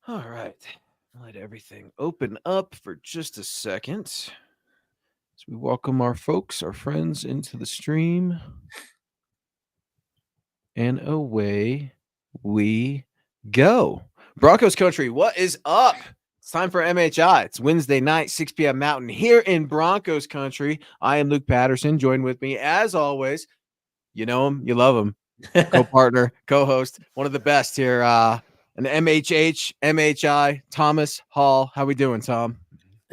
All right. Let everything open up for just a second as we welcome our folks, our friends into the stream. And away we go. Broncos country, what is up? It's time for MHI. It's Wednesday night, 6 p.m. Mountain here in Broncos country. I am Luke Patterson. Joined with me, as always, you know him, you love him, co-partner, co-host, one of the best here, an MHI, Thomas Hall. How we doing, Tom?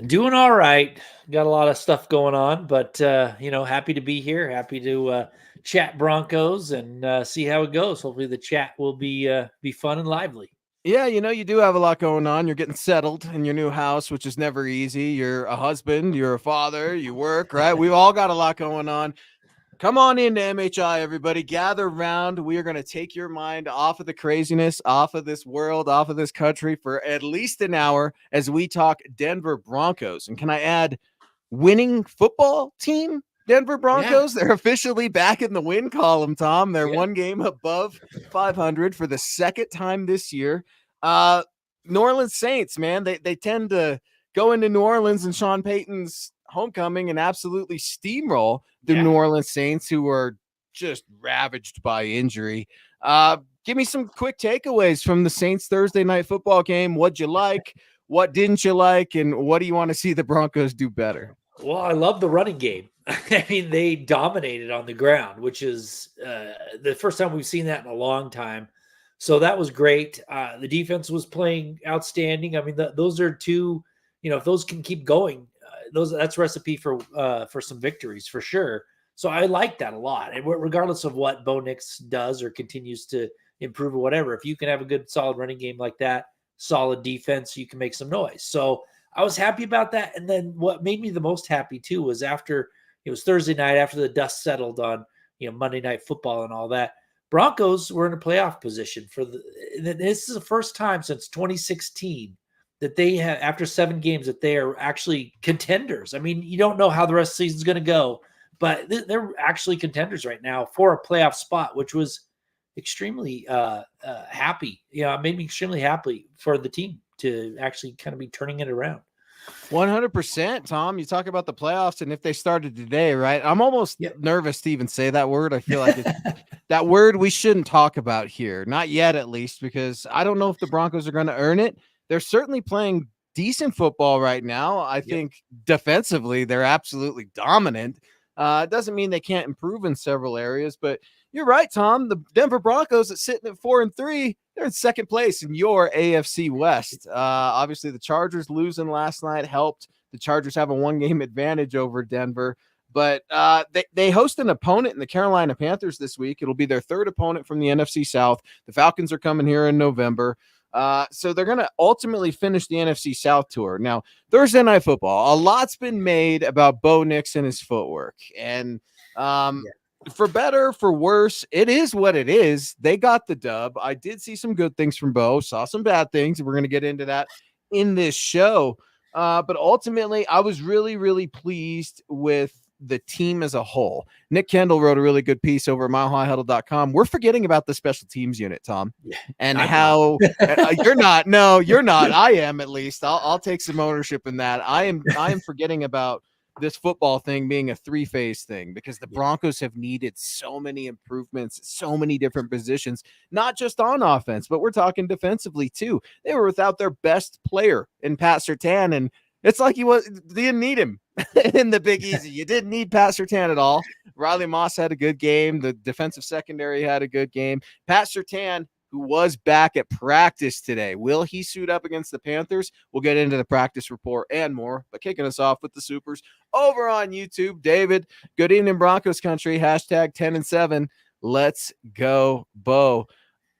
Doing all right. Got a lot of stuff going on, but happy to be here. Happy to chat Broncos and see how it goes. Hopefully, the chat will be fun and lively. Yeah, you do have a lot going on. You're getting settled in your new house, which is never easy. You're a husband, you're a father, you work, right? We've all got a lot going on. Come on into MHI, everybody. Gather around. We are going to take your mind off of the craziness, off of this world, off of this country for at least an hour as we talk Denver Broncos. And can I add winning football team? Denver Broncos, They're officially back in the win column, Tom. They're one game above 500 for the second time this year. New Orleans Saints, man, they tend to go into New Orleans and Sean Payton's homecoming and absolutely steamroll the New Orleans Saints, who are just ravaged by injury. Give me some quick takeaways from the Saints Thursday night football game. What'd you like? What didn't you like? And what do you want to see the Broncos do better? Well, I love the running game. I mean, they dominated on the ground, which is the first time we've seen that in a long time. So that was great. The defense was playing outstanding. I mean, those are two, if those can keep going, that's a recipe for some victories for sure. So I like that a lot. And regardless of what Bo Nix does or continues to improve or whatever, if you can have a good, solid running game like that, solid defense, you can make some noise. So I was happy about that. And then what made me the most happy too was after it was Thursday night, after the dust settled on, Monday Night Football and all that, Broncos were in a playoff position this is the first time since 2016 that they have, after 7 games, that they are actually contenders. I mean, you don't know how the rest of the season is going to go, but they're actually contenders right now for a playoff spot, which was extremely happy. It made me extremely happy for the team to actually kind of be turning it around. 100%, Tom. You talk about the playoffs, and if they started today, right? I'm almost nervous to even say that word. I feel like it's that word we shouldn't talk about here, not yet at least, because I don't know if the Broncos are going to earn it. They're certainly playing decent football right now. I think defensively they're absolutely dominant. It doesn't mean they can't improve in several areas, but you're right, Tom. The Denver Broncos that's sitting at 4-3, they're in second place in your AFC West. Obviously, the Chargers losing last night helped. The Chargers have a 1-game advantage over Denver, but they host an opponent in the Carolina Panthers this week. It'll be their third opponent from the NFC South. The Falcons are coming here in November. So they're going to ultimately finish the NFC South tour. Now, Thursday Night Football, a lot's been made about Bo Nix and his footwork. And for better, for worse, it is what it is. They got the dub. I did see some good things from Bo, saw some bad things. We're going to get into that in this show. But ultimately, I was really, really pleased with the team as a whole. Nick Kendall wrote a really good piece over at milehighhuddle.com. We're forgetting about the special teams unit, Tom, and how you're not. No, you're not. I am, at least. I'll take some ownership in that. I am forgetting about this football thing being a 3-phase thing, because the Broncos have needed so many improvements, so many different positions, not just on offense, but we're talking defensively too. They were without their best player in Pat Surtain, and it's like didn't need him in the Big Easy. You didn't need Pat Surtain at all. Riley Moss had a good game. The defensive secondary had a good game. Pat Surtain, who was back at practice today. Will he suit up against the Panthers? We'll get into the practice report and more. But kicking us off with the Supers over on YouTube, David, good evening, Broncos country, hashtag 10-7. Let's go, Bo.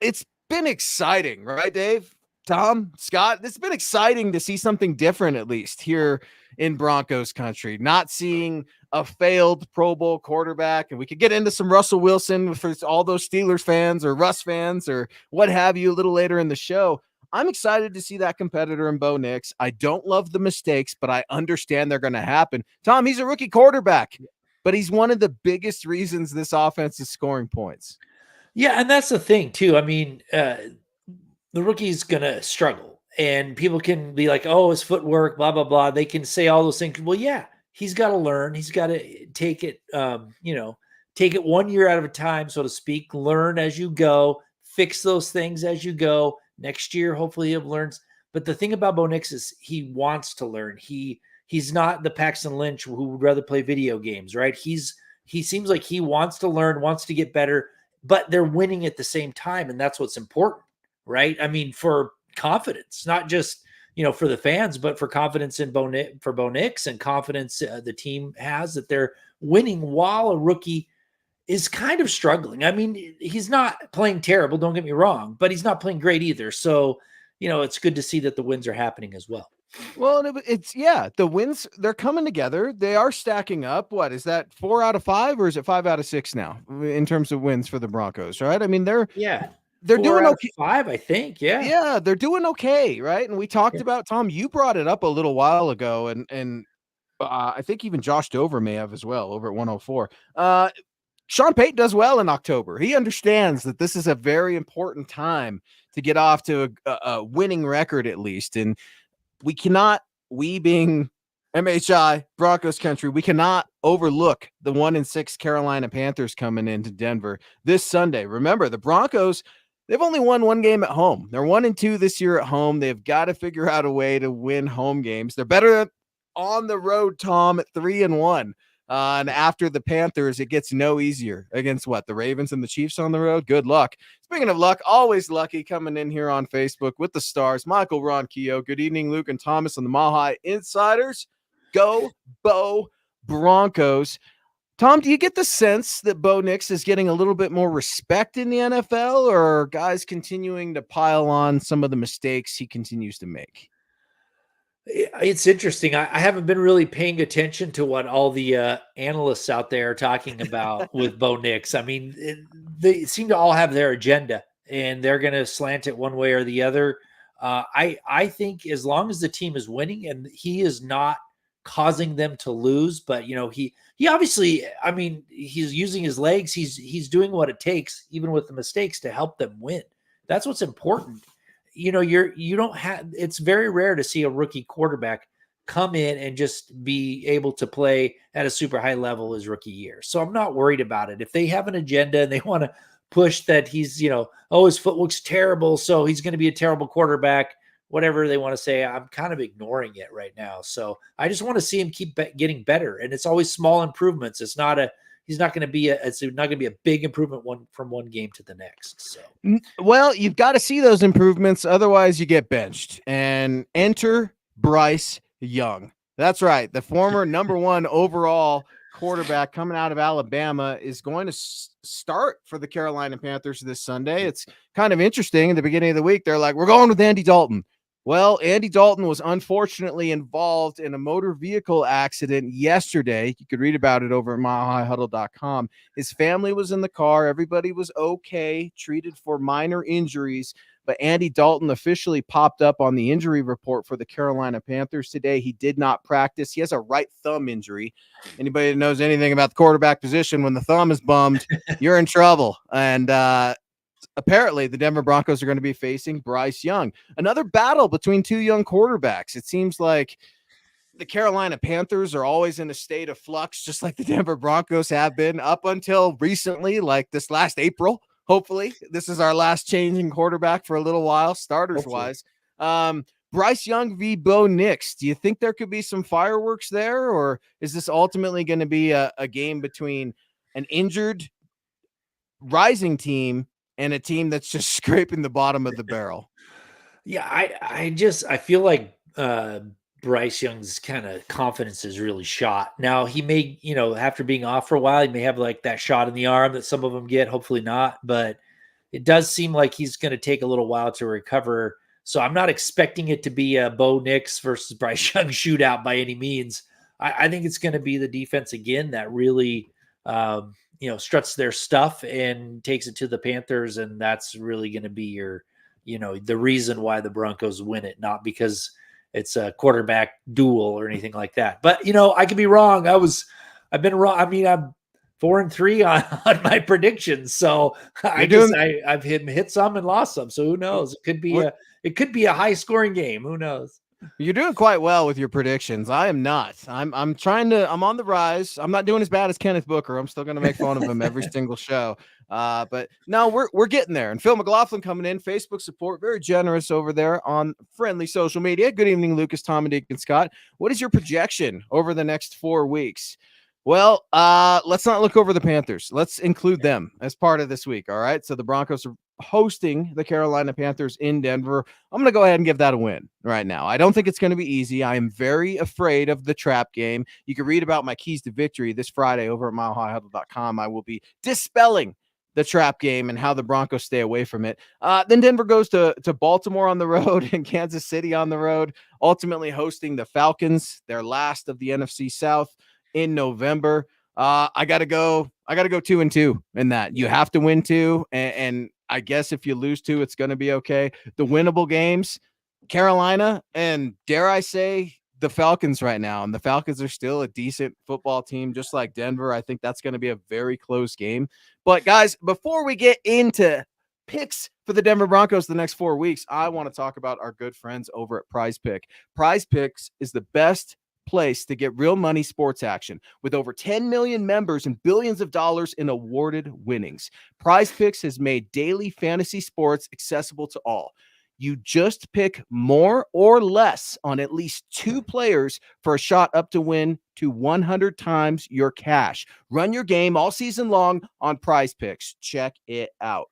It's been exciting, right, Dave? Tom, Scott, it's been exciting to see something different, at least here in Broncos country. Not seeing a failed Pro Bowl quarterback, and we could get into some Russell Wilson for all those Steelers fans or Russ fans or what have you a little later in the show. I'm excited to see that competitor in Bo Nix. I don't love the mistakes, but I understand they're going to happen. Tom, he's a rookie quarterback, but he's one of the biggest reasons this offense is scoring points. Yeah, and that's the thing too. I mean, the rookie's going to struggle. And people can be like, oh, his footwork, blah, blah, blah. They can say all those things. Well, yeah, he's got to learn. He's got to take it, take it 1 year at a time, so to speak, learn as you go, fix those things as you go. Next year, hopefully he learns. But the thing about Bo Nix is he wants to learn. He's not the Paxton Lynch who would rather play video games, right? He seems like he wants to learn, wants to get better, but they're winning at the same time. And that's what's important, right? I mean, for confidence, not just, for the fans, but for confidence in Bo Nix and confidence the team has that they're winning while a rookie is kind of struggling. I mean, he's not playing terrible, don't get me wrong, but he's not playing great either. So, it's good to see that the wins are happening as well. Well, the wins, they're coming together. They are stacking up. What is that, 4 out of 5, or is it 5 out of 6 now in terms of wins for the Broncos, right? I mean, they're doing okay. 5, I think. Yeah. Yeah, they're doing okay, right? And we talked about, Tom, you brought it up a little while ago, and I think even Josh Dover may have as well over at 104. Sean Payton does well in October. He understands that this is a very important time to get off to a winning record, at least. And we being MHI Broncos country, we cannot overlook the 1-6 Carolina Panthers coming into Denver this Sunday. Remember, the Broncos, they've only won 1 game at home. They're 1-2 this year at home. They've got to figure out a way to win home games. They're better on the road, Tom, at 3-1. And after the Panthers, it gets no easier against the Ravens and the Chiefs on the road. Good luck. Speaking of luck, always lucky coming in here on Facebook with the stars. Michael Ronquillo. Good evening, Luke and Thomas on the Mile High Insiders. Go Bo Broncos. Tom, do you get the sense that Bo Nix is getting a little bit more respect in the NFL, or are guys continuing to pile on some of the mistakes he continues to make? It's interesting. I haven't been really paying attention to what all the analysts out there are talking about with Bo Nix. I mean, they seem to all have their agenda, and they're going to slant it one way or the other. I think as long as the team is winning and he is not causing them to lose, but he obviously, I mean, he's using his legs. He's doing what it takes, even with the mistakes, to help them win. That's what's important. It's very rare to see a rookie quarterback come in and just be able to play at a super high level his rookie year. So I'm not worried about it. If they have an agenda and they want to push that he's, his foot looks terrible, so he's going to be a terrible quarterback, whatever they want to say, I'm kind of ignoring it right now. So I just want to see him keep getting better. And it's always small improvements. He's not going to be a big improvement from one game to the next. So, well, you've got to see those improvements. Otherwise you get benched. And enter Bryce Young. That's right. The former number 1 overall quarterback coming out of Alabama is going to start for the Carolina Panthers this Sunday. It's kind of interesting. In the beginning of the week, they're like, we're going with Andy Dalton. Well, Andy Dalton was unfortunately involved in a motor vehicle accident yesterday. You could read about it over at milehighhuddle.com. His family was in the car. Everybody was okay, treated for minor injuries. But Andy Dalton officially popped up on the injury report for the Carolina Panthers today. He did not practice. He has a right thumb injury. Anybody that knows anything about the quarterback position, when the thumb is bummed, you're in trouble. And apparently the Denver Broncos are going to be facing Bryce Young. Another battle between 2 young quarterbacks. It seems like the Carolina Panthers are always in a state of flux, just like the Denver Broncos have been up until recently, like this last April. Hopefully this is our last changing quarterback for a little while, starters wise. Bryce Young v. Bo Nix. Do you think there could be some fireworks there, or is this ultimately going to be a game between an injured rising team and a team that's just scraping the bottom of the barrel? Yeah, I feel like Bryce Young's kind of confidence is really shot. Now he may, after being off for a while, he may have like that shot in the arm that some of them get, hopefully not, but it does seem like he's going to take a little while to recover. So I'm not expecting it to be a Bo Nix versus Bryce Young shootout by any means. I think it's going to be the defense again that really, struts their stuff and takes it to the Panthers. And that's really going to be the reason why the Broncos win it, not because it's a quarterback duel or anything like that. But, I could be wrong. I've been wrong. I mean, I'm 4-3 on my predictions. So I've hit some and lost some. So who knows? It could be a high scoring game. Who knows? You're doing quite well with your predictions. I am not. I'm on the rise. I'm not doing as bad as Kenneth Booker. I'm still gonna make fun of him every single show. But no, we're getting there. And Phil McLaughlin coming in, Facebook support, very generous over there on friendly social media. Good evening, Lucas, Tom, and Deacon Scott. What is your projection over the next 4 weeks? Well, let's not look over the Panthers. Let's include them as part of this week. All right. So the Broncos are hosting the Carolina Panthers in Denver. I'm going to go ahead and give that a win right now. I don't think it's going to be easy. I am very afraid of the trap game. You can read about my keys to victory this Friday over at milehighhuddle.com. I will be dispelling the trap game and how the Broncos stay away from it. Then Denver goes to Baltimore on the road and Kansas City on the road, ultimately hosting the Falcons, their last of the NFC South, in November. I gotta go 2-2 in that. You have to win 2, and I guess if you lose 2, it's going to be okay. The winnable games, Carolina, and dare I say the Falcons right now. And the Falcons are still a decent football team, just like Denver. I think that's going to be a very close game. But guys, before we get into picks for the Denver Broncos the next 4 weeks, I want to talk about our good friends over at Prize Pick. Prize Picks is the best place to get real money sports action with over 10 million members and billions of dollars in awarded winnings. Prize Picks has made daily fantasy sports accessible to all. You just pick more or less on at least 2 players for a shot up to win to 100 times your cash. Run your game all season long on Prize Picks. Check it out.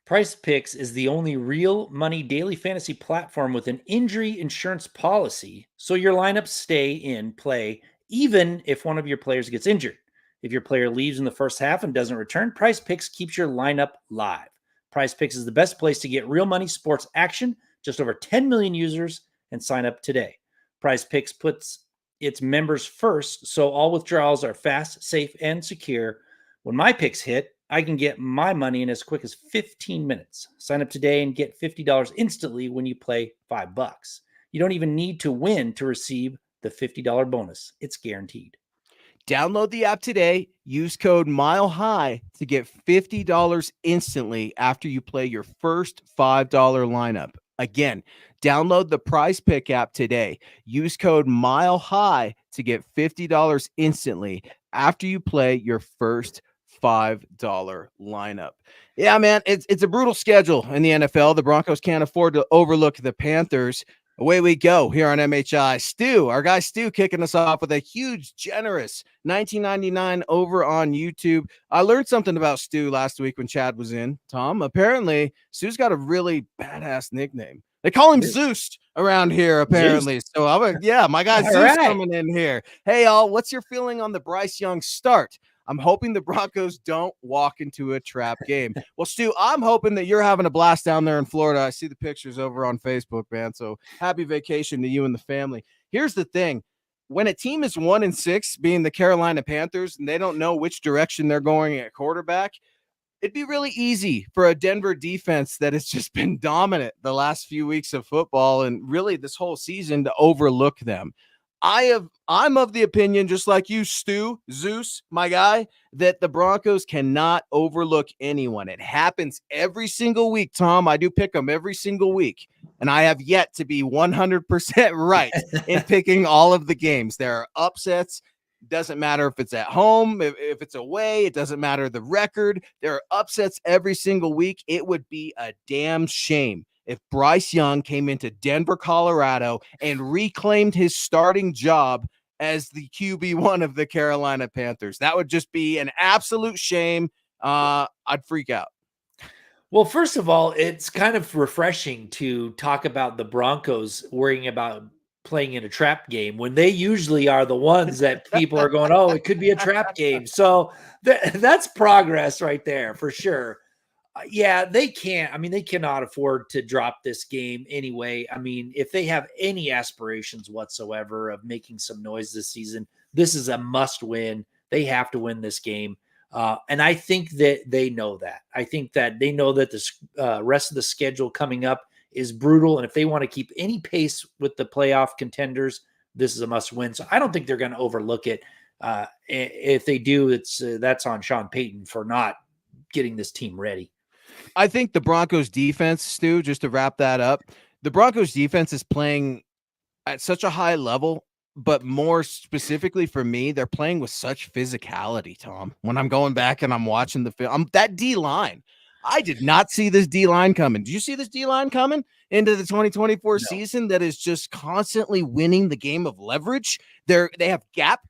Prize Picks is the only real money daily fantasy platform with an injury insurance policy, so your lineups stay in play even if one of your players gets injured. If your player leaves in the first half and doesn't return, Prize Picks keeps your lineup live. Prize Picks is the best place to get real money sports action. Just over 10 million users, and sign up today. Prize Picks puts its members first, so all withdrawals are fast, safe, and secure. When my picks hit, I can get my money in as quick as 15 minutes. Sign up today and get $50 instantly when you play $5. You don't even need to win to receive the $50 bonus. It's guaranteed. Download the app today. Use code MILEHIGH to get $50 instantly after you play your first $5 lineup. Again, download the Prize Pick app today. Use code MILEHIGH to get $50 instantly after you play your first $5 lineup. Yeah, man, it's a brutal schedule in the NFL. The Broncos can't afford to overlook the Panthers. Away we go here on MHI. Stu, our guy Stu, kicking us off with a huge, generous $19.99 over on YouTube. I learned something about Stu last week when Chad was in, Tom. Apparently, Stu's got a really badass nickname. They call him Zeus around here, apparently. Zeus? So, my guy Zeus coming in here. Hey, y'all, what's your feeling on the Bryce Young start? I'm hoping the Broncos don't walk into a trap game. Well, Stu, I'm hoping that you're having a blast down there in Florida. I see the pictures over on Facebook, man. So happy vacation to you and the family. Here's the thing. When a team is 1-6, being the Carolina Panthers, and they don't know which direction they're going at quarterback, it'd be really easy for a Denver defense that has just been dominant the last few weeks of football and really this whole season to overlook them. I'm of the opinion, just like you, Stu, Zeus, my guy, that the Broncos cannot overlook anyone. It happens every single week, Tom. I do pick them every single week, and I have yet to be 100% right in picking all of the games. There are upsets. Doesn't matter if it's at home, if it's away, it doesn't matter the record. There are upsets every single week. It would be a damn shame if Bryce Young came into Denver, Colorado, and reclaimed his starting job as the QB1 of the Carolina Panthers. That would just be an absolute shame. I'd freak out. Well, first of all, it's kind of refreshing to talk about the Broncos worrying about playing in a trap game when they usually are the ones that people are going, oh, it could be a trap game. So that's progress right there for sure. Yeah, they can't. I mean, they cannot afford to drop this game anyway. I mean, if they have any aspirations whatsoever of making some noise this season, this is a must win. They have to win this game. And I think that they know that. I think that they know that the rest of the schedule coming up is brutal. And if they want to keep any pace with the playoff contenders, this is a must win. So I don't think they're going to overlook it. if they do, it's that's on Sean Payton for not getting this team ready. I think the Broncos defense, Stu, just to wrap that up, the Broncos defense is playing at such a high level, but more specifically for me, they're playing with such physicality, Tom. When I'm going back and I'm watching the film, that D line, I did not see this D line coming. Do you see this D line coming into the 2024 season that is just constantly winning the game of leverage? They have gap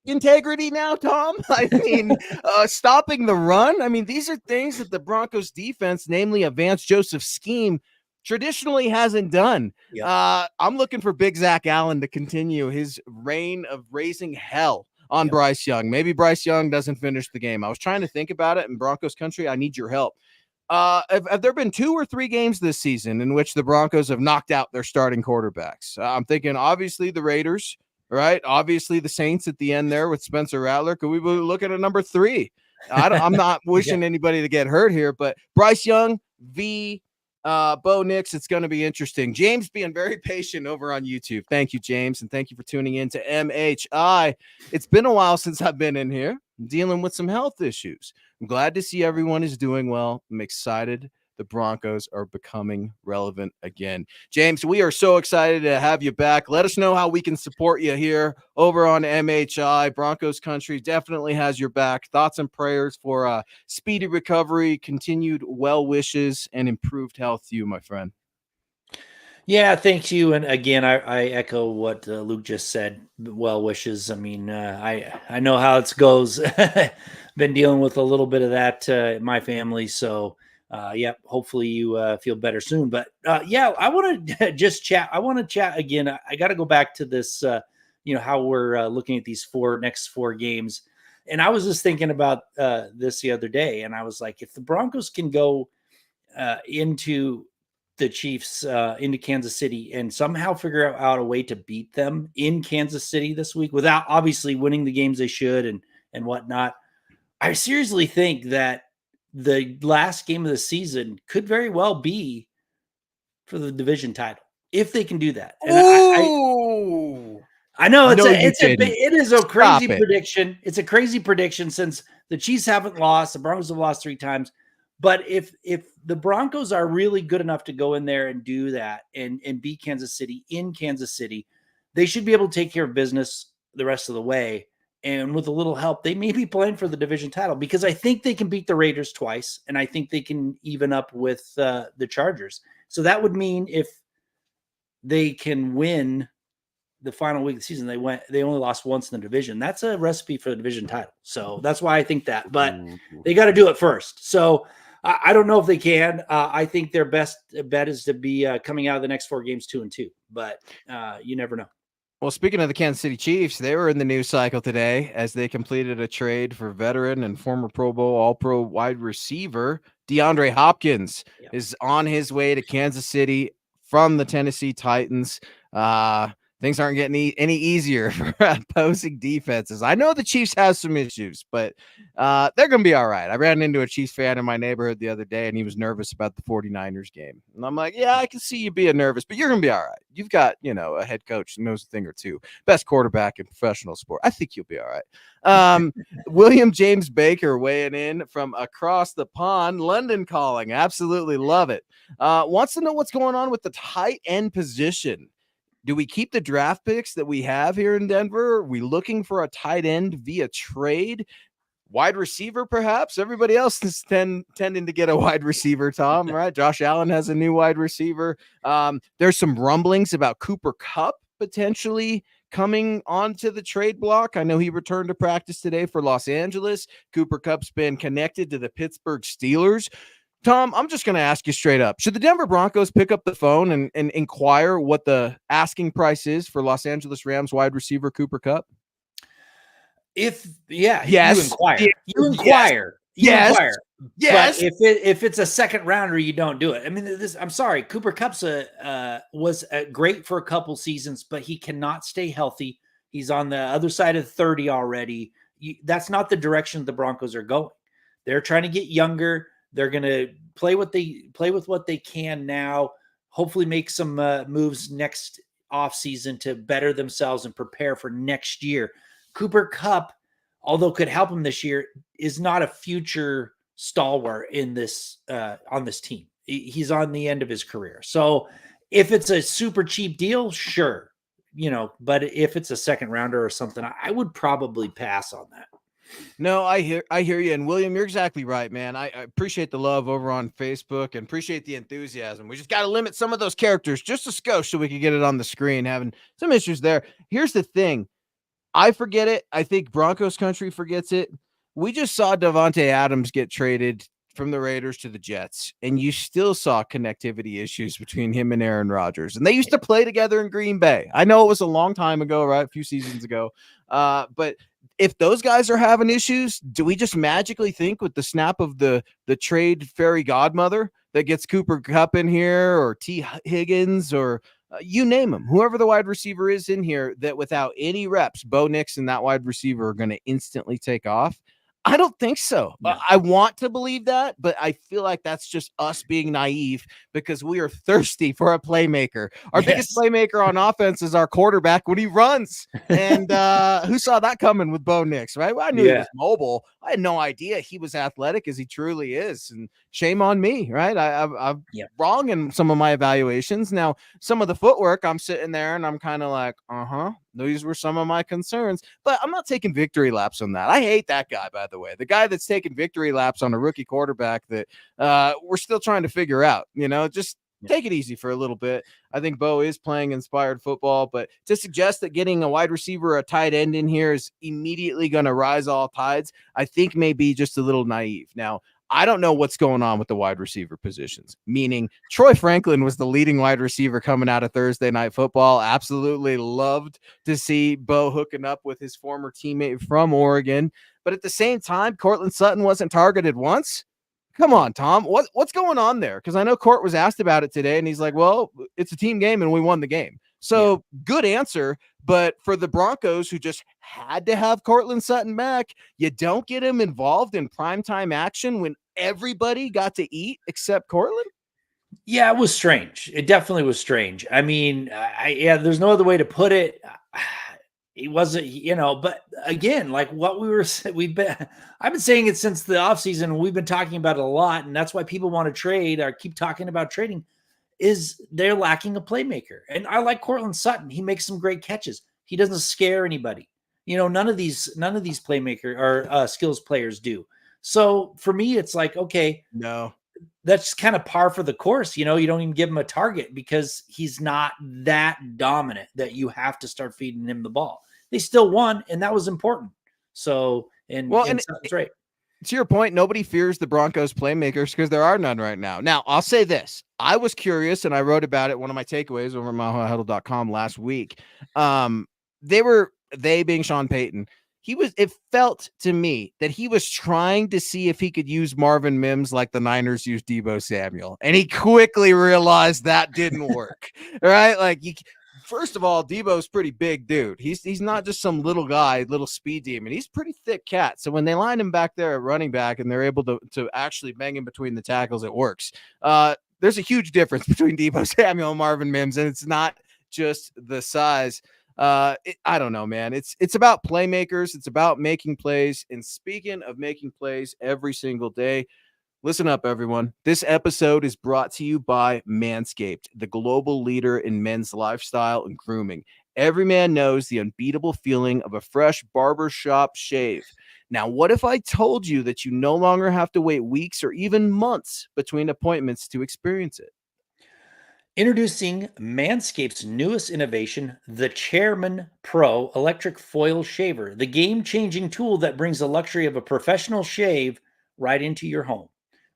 integrity now, Tom. I mean, stopping the run. I mean, these are things that the Broncos defense, namely a Vance Joseph scheme, traditionally hasn't done. Yep. I'm looking for Big Zach Allen to continue his reign of raising hell on Bryce Young. Maybe Bryce Young doesn't finish the game. I was trying to think about it in Broncos country. I need your help. Have there been 2 or 3 games this season in which the Broncos have knocked out their starting quarterbacks? I'm thinking obviously the Raiders, right? Obviously the Saints at the end there with Spencer Rattler. Could we be looking at number 3? I'm not wishing anybody to get hurt here, but Bryce Young v. Bo Nix, it's going to be interesting. James being very patient over on YouTube. Thank you, James, and thank you for tuning in to MHI. It's been a while since I've been in here. I'm dealing with some health issues. I'm glad to see everyone is doing well. I'm excited the Broncos are becoming relevant again. James, we are so excited to have you back. Let us know how we can support you here over on MHI. Broncos country definitely has your back. Thoughts and prayers for speedy recovery, continued well wishes, and improved health to you, my friend. Yeah, thank you. And again, I echo what Luke just said. Well wishes. I mean, I know how it goes. Been dealing with a little bit of that in my family. So, hopefully you feel better soon. But I want to just chat. I want to chat again. I got to go back to this, how we're looking at these next four games. And I was just thinking about this the other day. And I was like, if the Broncos can go into the Chiefs, into Kansas City, and somehow figure out a way to beat them in Kansas City this week without obviously winning the games they should and whatnot, I seriously think that the last game of the season could very well be for the division title if they can do that. And I know it is a crazy prediction. It's a crazy prediction since the Chiefs haven't lost. The Broncos have lost 3 times. But if the Broncos are really good enough to go in there and do that and beat Kansas City in Kansas City, they should be able to take care of business the rest of the way. And with a little help, they may be playing for the division title because I think they can beat the Raiders twice, and I think they can even up with the Chargers. So that would mean if they can win the final week of the season, they only lost once in the division. That's a recipe for the division title. So that's why I think that. But they got to do it first. So I don't know if they can. I think their best bet is to be coming out of the next 4 games 2-2. But you never know. Well, speaking of the Kansas City Chiefs, they were in the news cycle today as they completed a trade for veteran and former Pro Bowl All-Pro wide receiver DeAndre Hopkins is on his way to Kansas City from the Tennessee Titans. Things aren't getting any easier for opposing defenses. I know the Chiefs have some issues, but they're going to be all right. I ran into a Chiefs fan in my neighborhood the other day, and he was nervous about the 49ers game. And I'm like, yeah, I can see you being nervous, but you're going to be all right. You've got, a head coach that knows a thing or two. Best quarterback in professional sport. I think you'll be all right. William James Baker weighing in from across the pond. London calling. Absolutely love it. Wants to know what's going on with the tight end position. Do we keep the draft picks that we have here in Denver? Are we looking for a tight end via trade? Wide receiver, perhaps? Everybody else is tending to get a wide receiver, Tom, right? Josh Allen has a new wide receiver. There's some rumblings about Cooper Kupp potentially coming onto the trade block. I know he returned to practice today for Los Angeles. Cooper Kupp's been connected to the Pittsburgh Steelers. Tom, I'm just going to ask you straight up. Should the Denver Broncos pick up the phone and inquire what the asking price is for Los Angeles Rams wide receiver Cooper Kupp? You inquire. You inquire. But if it's a second rounder, you don't do it. I mean, I'm sorry. Cooper Kupp's was great for a couple seasons, but he cannot stay healthy. He's on the other side of 30 already. That's not the direction the Broncos are going. They're trying to get younger. They're going to play with what they can now, hopefully make some moves next offseason to better themselves and prepare for next year. Cooper Kupp although could help him this year, is not a future stalwart in this on this team. He's on the end of his career. So if it's a super cheap deal, sure, but if it's a second rounder or something, I would probably pass on that. No, I hear you. And William, you're exactly right, man. I appreciate the love over on Facebook and appreciate the enthusiasm. We just got to limit some of those characters just a skosh so we can get it on the screen. Having some issues there. Here's the thing. I forget it. I think Broncos country forgets it. We just saw Davante Adams get traded from the Raiders to the Jets, and you still saw connectivity issues between him and Aaron Rodgers. And they used to play together in Green Bay. I know it was a long time ago, right? A few seasons ago. But if those guys are having issues, do we just magically think with the snap of the trade fairy godmother that gets Cooper Kupp in here or T. Higgins or you name them, whoever the wide receiver is in here, that without any reps, Bo Nix and that wide receiver are going to instantly take off? I don't think so. No. I want to believe that, but I feel like that's just us being naive because we are thirsty for a playmaker. Our biggest playmaker on offense is our quarterback when he runs. And who saw that coming with Bo Nix, right? Well, I knew he was mobile. I had no idea he was athletic as he truly is. And shame on me, right? I'm wrong in some of my evaluations. Now, some of the footwork, I'm sitting there and I'm kind of like, these were some of my concerns, but I'm not taking victory laps on that. I hate that guy, by the way. The guy that's taking victory laps on a rookie quarterback that we're still trying to figure out, just take it easy for a little bit. I think Bo is playing inspired football, but to suggest that getting a wide receiver or a tight end in here is immediately going to rise all tides, I think may be just a little naive. Now, I don't know what's going on with the wide receiver positions, meaning Troy Franklin was the leading wide receiver coming out of Thursday Night Football. Absolutely loved to see Bo hooking up with his former teammate from Oregon. But at the same time, Courtland Sutton wasn't targeted once. Come on, Tom. What's going on there? Because I know Court was asked about it today, and he's like, well, it's a team game, and we won the game. So good answer. But for the Broncos, who just had to have Courtland Sutton back, you don't get him involved in primetime action when everybody got to eat except Courtland? Yeah, it was strange. It definitely was strange. I mean, there's no other way to put it. He wasn't, but again, like what I've been saying it since the offseason. We've been talking about it a lot, and that's why people want to trade or keep talking about trading, is they're lacking a playmaker. And I like Courtland Sutton. He makes some great catches. He doesn't scare anybody. None of these playmaker or skills players do. So for me, it's like, okay, no, that's kind of par for the course. You don't even give him a target because he's not that dominant that you have to start feeding him the ball. They still won, and that was important. So, and Sutton's right. To your point, nobody fears the Broncos playmakers because there are none right now. Now, I'll say this. I was curious, and I wrote about it, one of my takeaways over at milehighhuddle.com last week. They being Sean Payton, it felt to me that he was trying to see if he could use Marvin Mims like the Niners used Deebo Samuel. And he quickly realized that didn't work, right? Like, first of all, Deebo's pretty big dude. He's not just some little guy, little speed demon. He's pretty thick cat. So when they line him back there at running back and they're able to actually bang him between the tackles, it works. There's a huge difference between Deebo Samuel and Marvin Mims, and it's not just the size. I don't know, man. It's about playmakers. It's about making plays. And speaking of making plays every single day, listen up, everyone. This episode is brought to you by Manscaped, the global leader in men's lifestyle and grooming. Every man knows the unbeatable feeling of a fresh barbershop shave. Now, what if I told you that you no longer have to wait weeks or even months between appointments to experience it? Introducing Manscaped's newest innovation, the Chairman Pro Electric Foil Shaver, the game-changing tool that brings the luxury of a professional shave right into your home.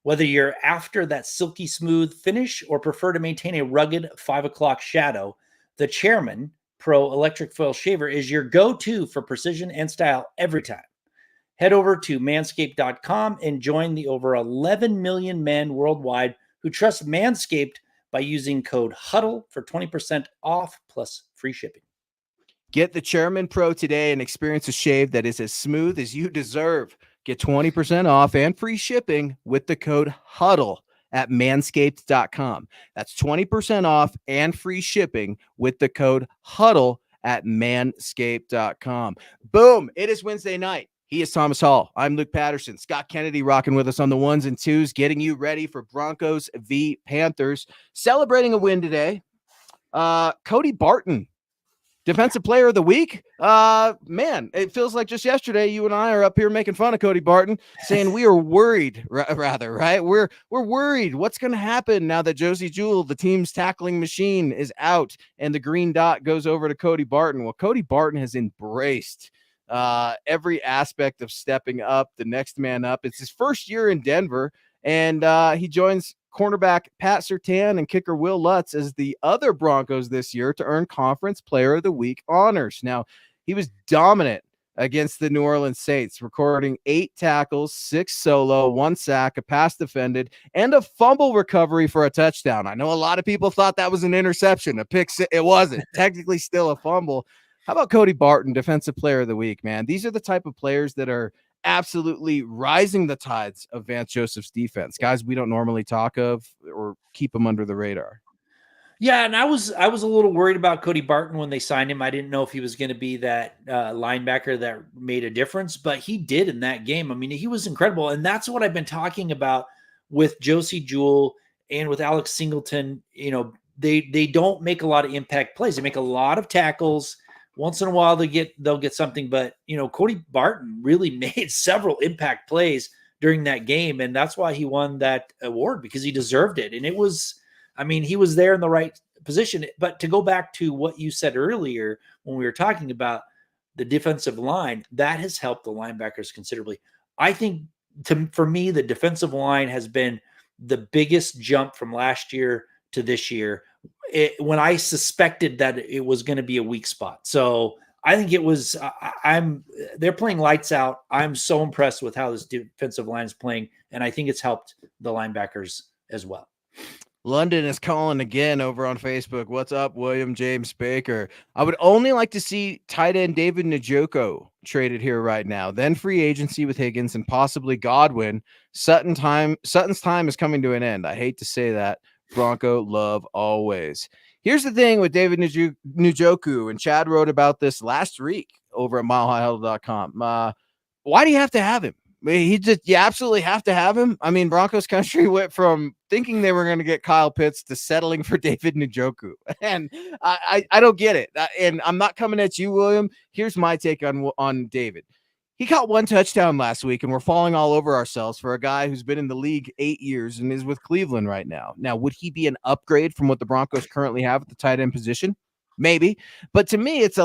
Whether you're after that silky smooth finish or prefer to maintain a rugged 5 o'clock shadow, the Chairman Pro Electric Foil Shaver is your go-to for precision and style every time. Head over to manscaped.com and join the over 11 million men worldwide who trust Manscaped by using code HUDDLE for 20% off plus free shipping. Get the Chairman Pro today and experience a shave that is as smooth as you deserve. Get 20% off and free shipping with the code HUDDLE at manscaped.com. That's 20% off and free shipping with the code HUDDLE at manscaped.com. Boom. It is Wednesday night. He is Thomas Hall. I'm Luke Patterson. Scott Kennedy rocking with us on the ones and twos, getting you ready for Broncos v. Panthers. Celebrating a win today. Cody Barton, Defensive Player of the Week. Man, it feels like just yesterday you and I are up here making fun of Cody Barton, saying we are worried, rather, right? We're worried. What's going to happen now that Josie Jewell, the team's tackling machine, is out and the green dot goes over to Cody Barton? Well, Cody Barton has embraced every aspect of stepping up, the next man up. It's his first year in Denver, and he joins cornerback Pat Surtain and kicker Will Lutz as the other Broncos this year to earn Conference Player of the Week honors. Now, he was dominant against the New Orleans Saints, recording 8 tackles, 6 solo, 1 sack, a pass defended, and a fumble recovery for a touchdown. I know a lot of people thought that was an interception, a pick. It wasn't. Technically still a fumble. How about Cody Barton, Defensive Player of the Week, man? These are the type of players that are absolutely rising the tides of Vance Joseph's defense. Guys we don't normally talk of or keep them under the radar. Yeah, and I was a little worried about Cody Barton when they signed him. I didn't know if he was going to be that linebacker that made a difference, but he did in that game. I mean, he was incredible, and that's what I've been talking about with Josie Jewell and with Alex Singleton. You know, they don't make a lot of impact plays. They make a lot of tackles. Once in a while they'll get something, but you know, Cody Barton really made several impact plays during that game, and that's why he won that award, because he deserved it. And it was, I mean, he was there in the right position. But to go back to what you said earlier when we were talking about the defensive line, that has helped the linebackers considerably. I think for me, the defensive line has been the biggest jump from last year to this year, when I suspected that it was going to be a weak spot. So I think it was, they're playing lights out. I'm so impressed with how this defensive line is playing, and I think it's helped the linebackers as well. London is calling again over on Facebook. What's up, William James Baker? I would only like to see tight end David Njoku traded here right now, then free agency with Higgins and possibly Godwin. Sutton's time is coming to an end. I hate to say that. Bronco love always. Here's the thing with David Njoku, and Chad wrote about this last week over at milehighhuddle.com. Why do you have to have him? You absolutely have to have him. I mean, Broncos country went from thinking they were going to get Kyle Pitts to settling for David Njoku. And I don't get it. And I'm not coming at you, William. Here's my take on David. He caught 1 touchdown last week, and we're falling all over ourselves for a guy who's been in the league 8 years and is with Cleveland right now. Now, would he be an upgrade from what the Broncos currently have at the tight end position? Maybe. But to me, it's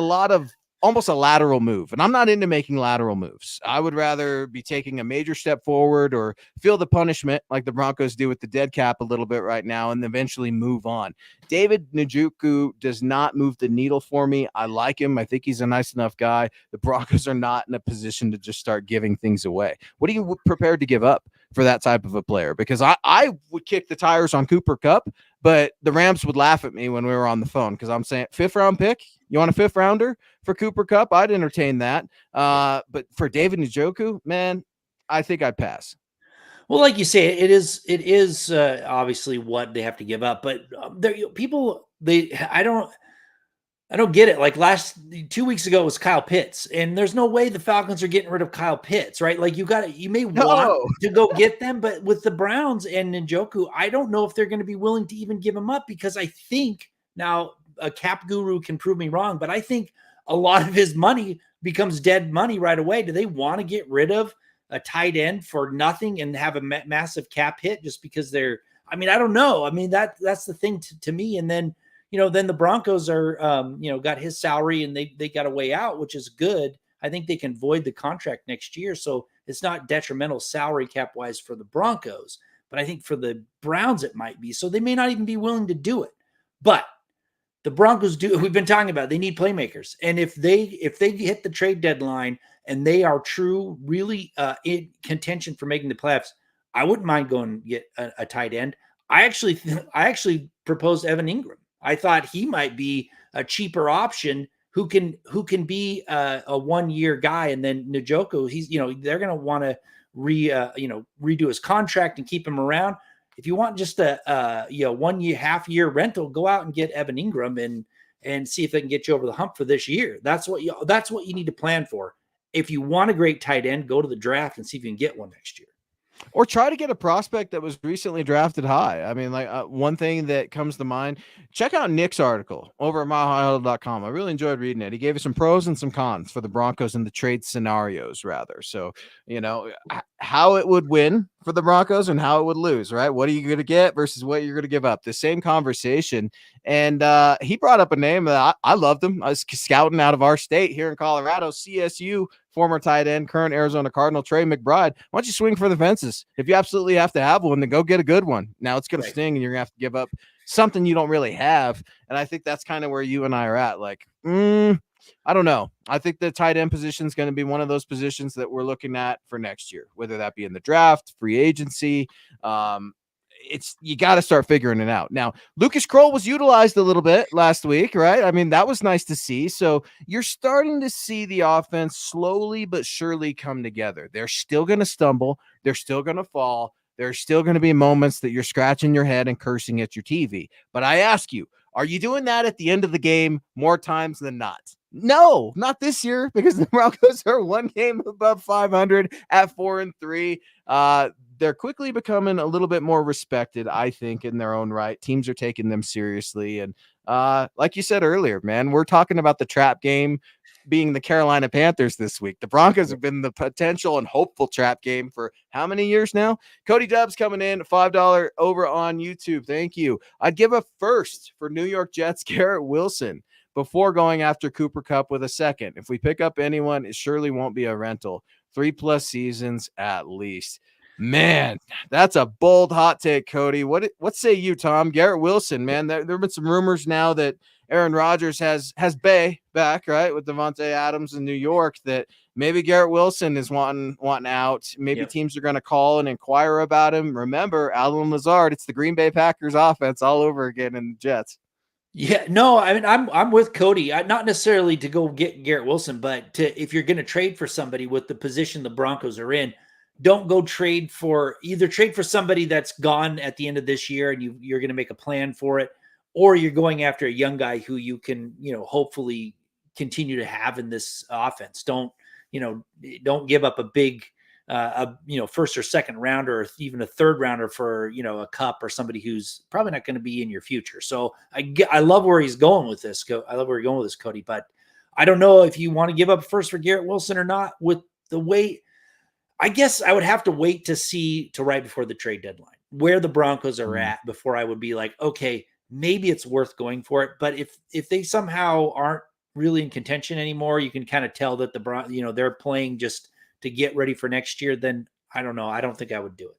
almost a lateral move. And I'm not into making lateral moves. I would rather be taking a major step forward or feel the punishment like the Broncos do with the dead cap a little bit right now and eventually move on. David Njoku does not move the needle for me. I like him. I think he's a nice enough guy. The Broncos are not in a position to just start giving things away. What are you prepared to give up for that type of a player? Because I would kick the tires on Cooper Kupp, but the Rams would laugh at me when we were on the phone because I'm saying 5th round pick. You want a 5th rounder for Cooper Kupp? I'd entertain that. But for David Njoku, man, I think I'd pass. Well, like you say, it is obviously what they have to give up. But I don't get it. Like 2 weeks ago, it was Kyle Pitts, and there's no way the Falcons are getting rid of Kyle Pitts, right? Like you may want to go get them, but with the Browns and Njoku, I don't know if they're going to be willing to even give him up, because I think now a cap guru can prove me wrong, but I think a lot of his money becomes dead money right away. Do they want to get rid of a tight end for nothing and have a massive cap hit just because I don't know. I mean, that's the thing to me. And then, then the Broncos are, got his salary and they got a way out, which is good. I think they can void the contract next year. So it's not detrimental salary cap wise for the Broncos, but I think for the Browns, it might be. So they may not even be willing to do it, but the Broncos we've been talking about, they need playmakers. And if they hit the trade deadline and they are really in contention for making the playoffs, I wouldn't mind going and get a tight end. I actually proposed Evan Ingram. I thought he might be a cheaper option who can be a 1-year guy. And then Njoku, they're going to want to redo his contract and keep him around. If you want just a 1 year, half-year rental, go out and get Evan Ingram and see if they can get you over the hump for this year. That's what you need to plan for. if you want a great tight end, go to the draft and see if you can get one next year. Or try to get a prospect that was recently drafted high. I mean, like one thing that comes to mind, check out Nick's article over at milehighhuddle.com. I really enjoyed reading it. He gave us some pros and some cons for the Broncos and the trade scenarios, rather. So, how it would win for the Broncos and how it would lose, right? What are you going to get versus what you're going to give up? The same conversation. And he brought up a name that I loved him. I was scouting out of our state here in Colorado, CSU, former tight end, current Arizona Cardinal, Trey McBride. Why don't you swing for the fences? If you absolutely have to have one, then go get a good one. Now it's going to sting and you're going to have to give up something you don't really have. And I think that's kind of where you and I are at. Like, I don't know. I think the tight end position is going to be one of those positions that we're looking at for next year, whether that be in the draft, free agency. You got to start figuring it out. Now, Lucas Kroll was utilized a little bit last week, right? I mean, that was nice to see. So you're starting to see the offense slowly but surely come together. They're still going to stumble. They're still going to fall. There's still going to be moments that you're scratching your head and cursing at your TV. But I ask you, are you doing that at the end of the game more times than not? No, not this year, because the Broncos are one game above 500 at 4-3. They're quickly becoming a little bit more respected, I think, in their own right. Teams are taking them seriously. And like you said earlier, man, we're talking about the trap game being the Carolina Panthers this week. The Broncos have been the potential and hopeful trap game for how many years now? Cody Dubs coming in, $5 over on YouTube. Thank you. I'd give a first for New York Jets Garrett Wilson before going after Cooper Kupp with a second. If we pick up anyone, it surely won't be a rental. 3+ seasons at least. Man, that's a bold hot take, Cody. What say you, Tom? Garrett Wilson, man. There have been some rumors now that Aaron Rodgers has Bay back, right, with Devontae Adams in New York, that maybe Garrett Wilson is wanting out. Maybe teams are going to call and inquire about him. Remember, Allen Lazard, it's the Green Bay Packers offense all over again in the Jets. Yeah, no, I mean, I'm with Cody. Not necessarily to go get Garrett Wilson, but if you're going to trade for somebody with the position the Broncos are in, don't go trade for somebody that's gone at the end of this year and you're going to make a plan for it, or you're going after a young guy who you can, hopefully continue to have in this offense. Don't give up a big, first or second rounder, or even a third rounder for, a Cup or somebody who's probably not going to be in your future. So I love where he's going with this. I love where you're going with this, Cody, but I don't know if you want to give up first for Garrett Wilson or not with the way. I guess I would have to wait to see right before the trade deadline where the Broncos are at before I would be like, okay, maybe it's worth going for it. But if they somehow aren't really in contention anymore, you can kind of tell that they're playing just to get ready for next year, then I don't know. I don't think I would do it.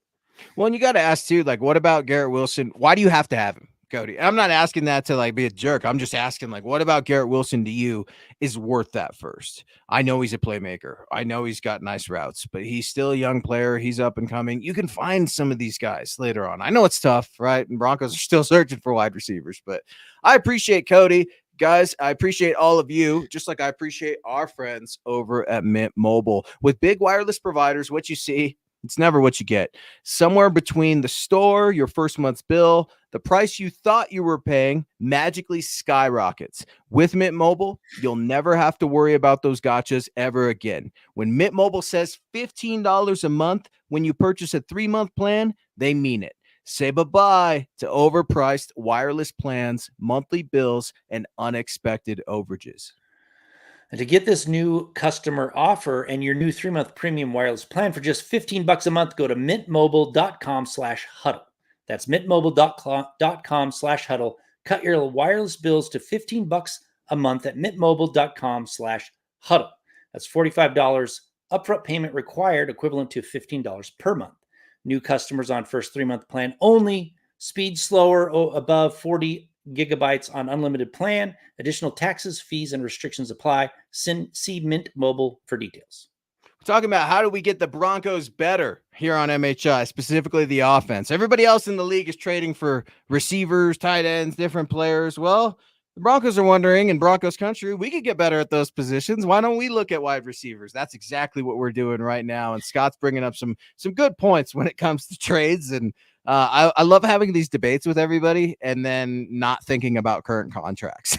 Well, and you got to ask too, like, what about Garrett Wilson? Why do you have to have him, Cody? I'm not asking that to like be a jerk. I'm just asking, like, what about Garrett Wilson to you is worth that first? I know he's a playmaker. I know he's got nice routes, but he's still a young player. He's up and coming. You can find some of these guys later on. I know it's tough, right? And Broncos are still searching for wide receivers, but I appreciate Cody. Guys, I appreciate all of you, just like I appreciate our friends over at Mint Mobile. With big wireless providers, what you see, it's never what you get. Somewhere between the store, your first month's bill, the price you thought you were paying magically skyrockets. With Mint Mobile, you'll never have to worry about those gotchas ever again. When Mint Mobile says $15 a month when you purchase a 3-month plan, they mean it. Say bye-bye to overpriced wireless plans, monthly bills, and unexpected overages. And to get this new customer offer and your new 3-month premium wireless plan for just $15 a month, go to mintmobile.com/huddle. That's mintmobile.com/huddle. Cut your wireless bills to $15 a month at mintmobile.com/huddle. That's $45 upfront payment required, equivalent to $15 per month. New customers on first 3-month plan only. Speed slower above 40 gigabytes on unlimited plan. Additional taxes, fees, and restrictions apply. See Mint Mobile for details. We're talking about how do we get the Broncos better here on MHI, specifically the offense. Everybody else in the league is trading for receivers, tight ends, different players. Well, the Broncos are wondering, in Broncos country, we could get better at those positions. Why don't we look at wide receivers? That's exactly what we're doing right now. And Scott's bringing up some good points when it comes to trades. And I love having these debates with everybody and then not thinking about current contracts.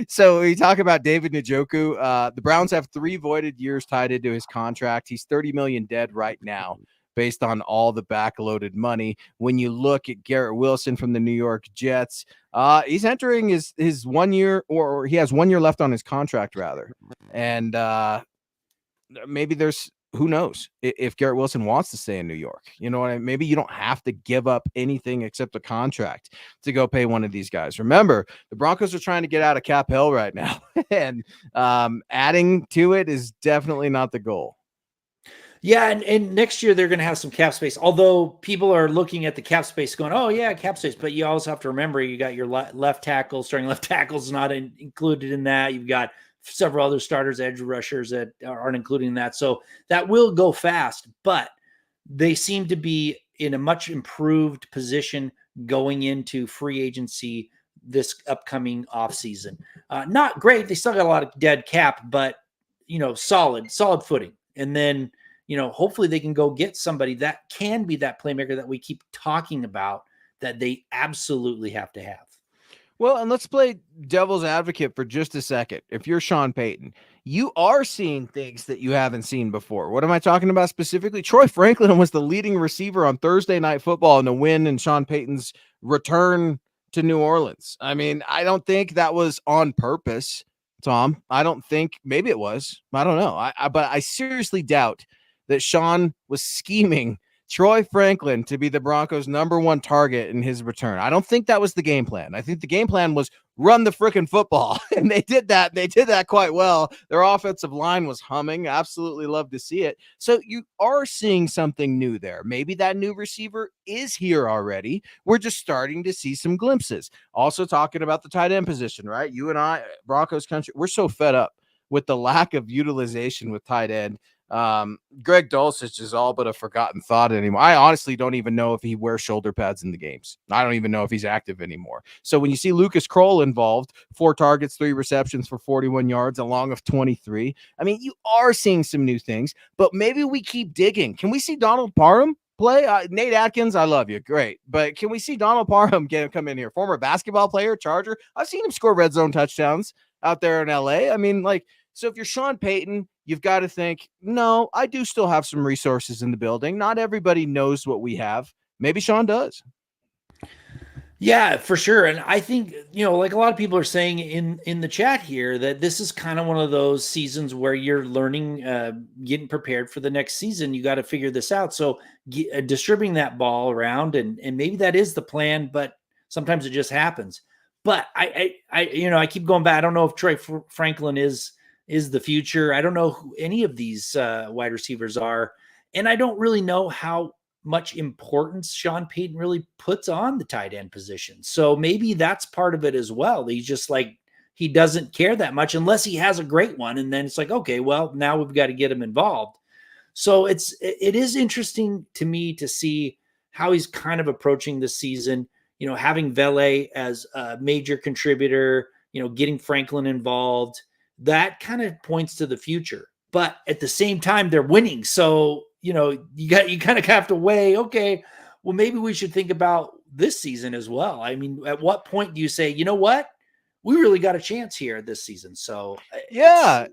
So we talk about David Njoku. The Browns have 3 voided years tied into his contract. He's $30 million dead right now based on all the backloaded money. When you look at Garrett Wilson from the New York Jets, he's entering his 1 year, or he has 1 year left on his contract rather. And maybe who knows if Garrett Wilson wants to stay in New York. You know what I mean? Maybe you don't have to give up anything except a contract to go pay one of these guys. Remember, the Broncos are trying to get out of cap hell right now, and adding to it is definitely not the goal. Yeah, and next year they're going to have some cap space. Although people are looking at the cap space going, oh, yeah, cap space. But you also have to remember you got your left tackle, starting left tackles not included in that. You've got several other starters, edge rushers that aren't included in that. So that will go fast. But they seem to be in a much improved position going into free agency this upcoming offseason. Not great. They still got a lot of dead cap, but, solid footing. And then, hopefully they can go get somebody that can be that playmaker that we keep talking about that they absolutely have to have. Well, and let's play devil's advocate for just a second. If you're Sean Payton, you are seeing things that you haven't seen before. What am I talking about specifically? Troy Franklin was the leading receiver on Thursday Night Football in the win and Sean Payton's return to New Orleans. I mean, I don't think that was on purpose, Tom. I don't think, maybe it was. I don't know. But I seriously doubt that Sean was scheming Troy Franklin to be the Broncos' #1 target in his return. I don't think that was the game plan. I think the game plan was run the freaking football, and they did that. They did that quite well. Their offensive line was humming. Absolutely love to see it. So you are seeing something new there. Maybe that new receiver is here already. We're just starting to see some glimpses. Also talking about the tight end position, right? You and I, Broncos country, we're so fed up with the lack of utilization with tight end. Greg Dulcich is all but a forgotten thought anymore. I honestly don't even know if he wears shoulder pads in the games. I don't even know if he's active anymore. So when you see Lucas Kroll involved, 4 targets, 3 receptions for 41 yards, along of 23. I mean, you are seeing some new things, but maybe we keep digging. Can we see Donald Parham play? Nate Atkins, I love you. Great. But can we see Donald Parham come in here? Former basketball player, Charger. I've seen him score red zone touchdowns out there in LA. I mean, so if you're Sean Payton, you've got to think, no, I do still have some resources in the building. Not everybody knows what we have. Maybe Sean does. Yeah, for sure. And I think, like a lot of people are saying in the chat here, that this is kind of one of those seasons where you're learning, getting prepared for the next season. You got to figure this out. So distributing that ball around, and maybe that is the plan, but sometimes it just happens. But I keep going back. I don't know if Troy Franklin is the future. I don't know who any of these wide receivers are. And I don't really know how much importance Sean Payton really puts on the tight end position. So maybe that's part of it as well. He's just he doesn't care that much unless he has a great one. And then it's okay, well, now we've got to get him involved. So it is interesting to me to see how he's kind of approaching the season, having Vele as a major contributor, getting Franklin involved. That kind of points to the future, but at the same time, they're winning. So, you kind of have to weigh, okay, well, maybe we should think about this season as well. I mean, at what point do you say, you know what, we really got a chance here this season? So yeah,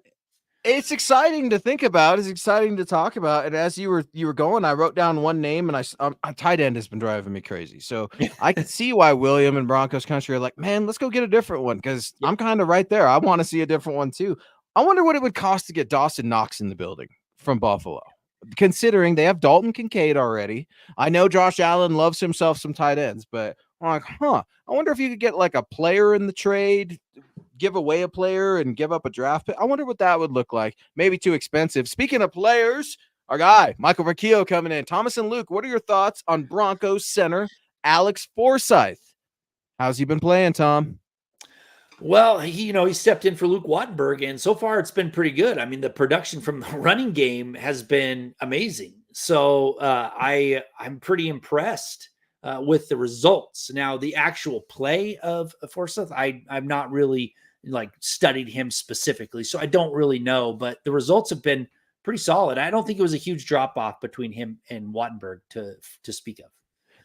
it's exciting to think about. It's exciting to talk about. And as you were going, I wrote down one name, and a tight end has been driving me crazy. So I can see why William and Broncos country are like, man, let's go get a different one, because I'm kind of right there. I want to see a different one too. I wonder what it would cost to get Dawson Knox in the building from Buffalo, considering they have Dalton Kincaid already. I know Josh Allen loves himself some tight ends, but I'm I wonder if you could get a player in the trade, give away a player and give up a draft pick. I wonder what that would look like. Maybe too expensive. Speaking of players, our guy, Michael Verkio, coming in. Thomas and Luke, what are your thoughts on Broncos center Alex Forsyth? How's he been playing, Tom? Well, he stepped in for Luke Wattenberg, and so far it's been pretty good. I mean, the production from the running game has been amazing. So I'm pretty impressed with the results. Now, the actual play of Forsyth, I'm not really studied him specifically, so I don't really know. But the results have been pretty solid. I don't think it was a huge drop off between him and Wattenberg to speak of.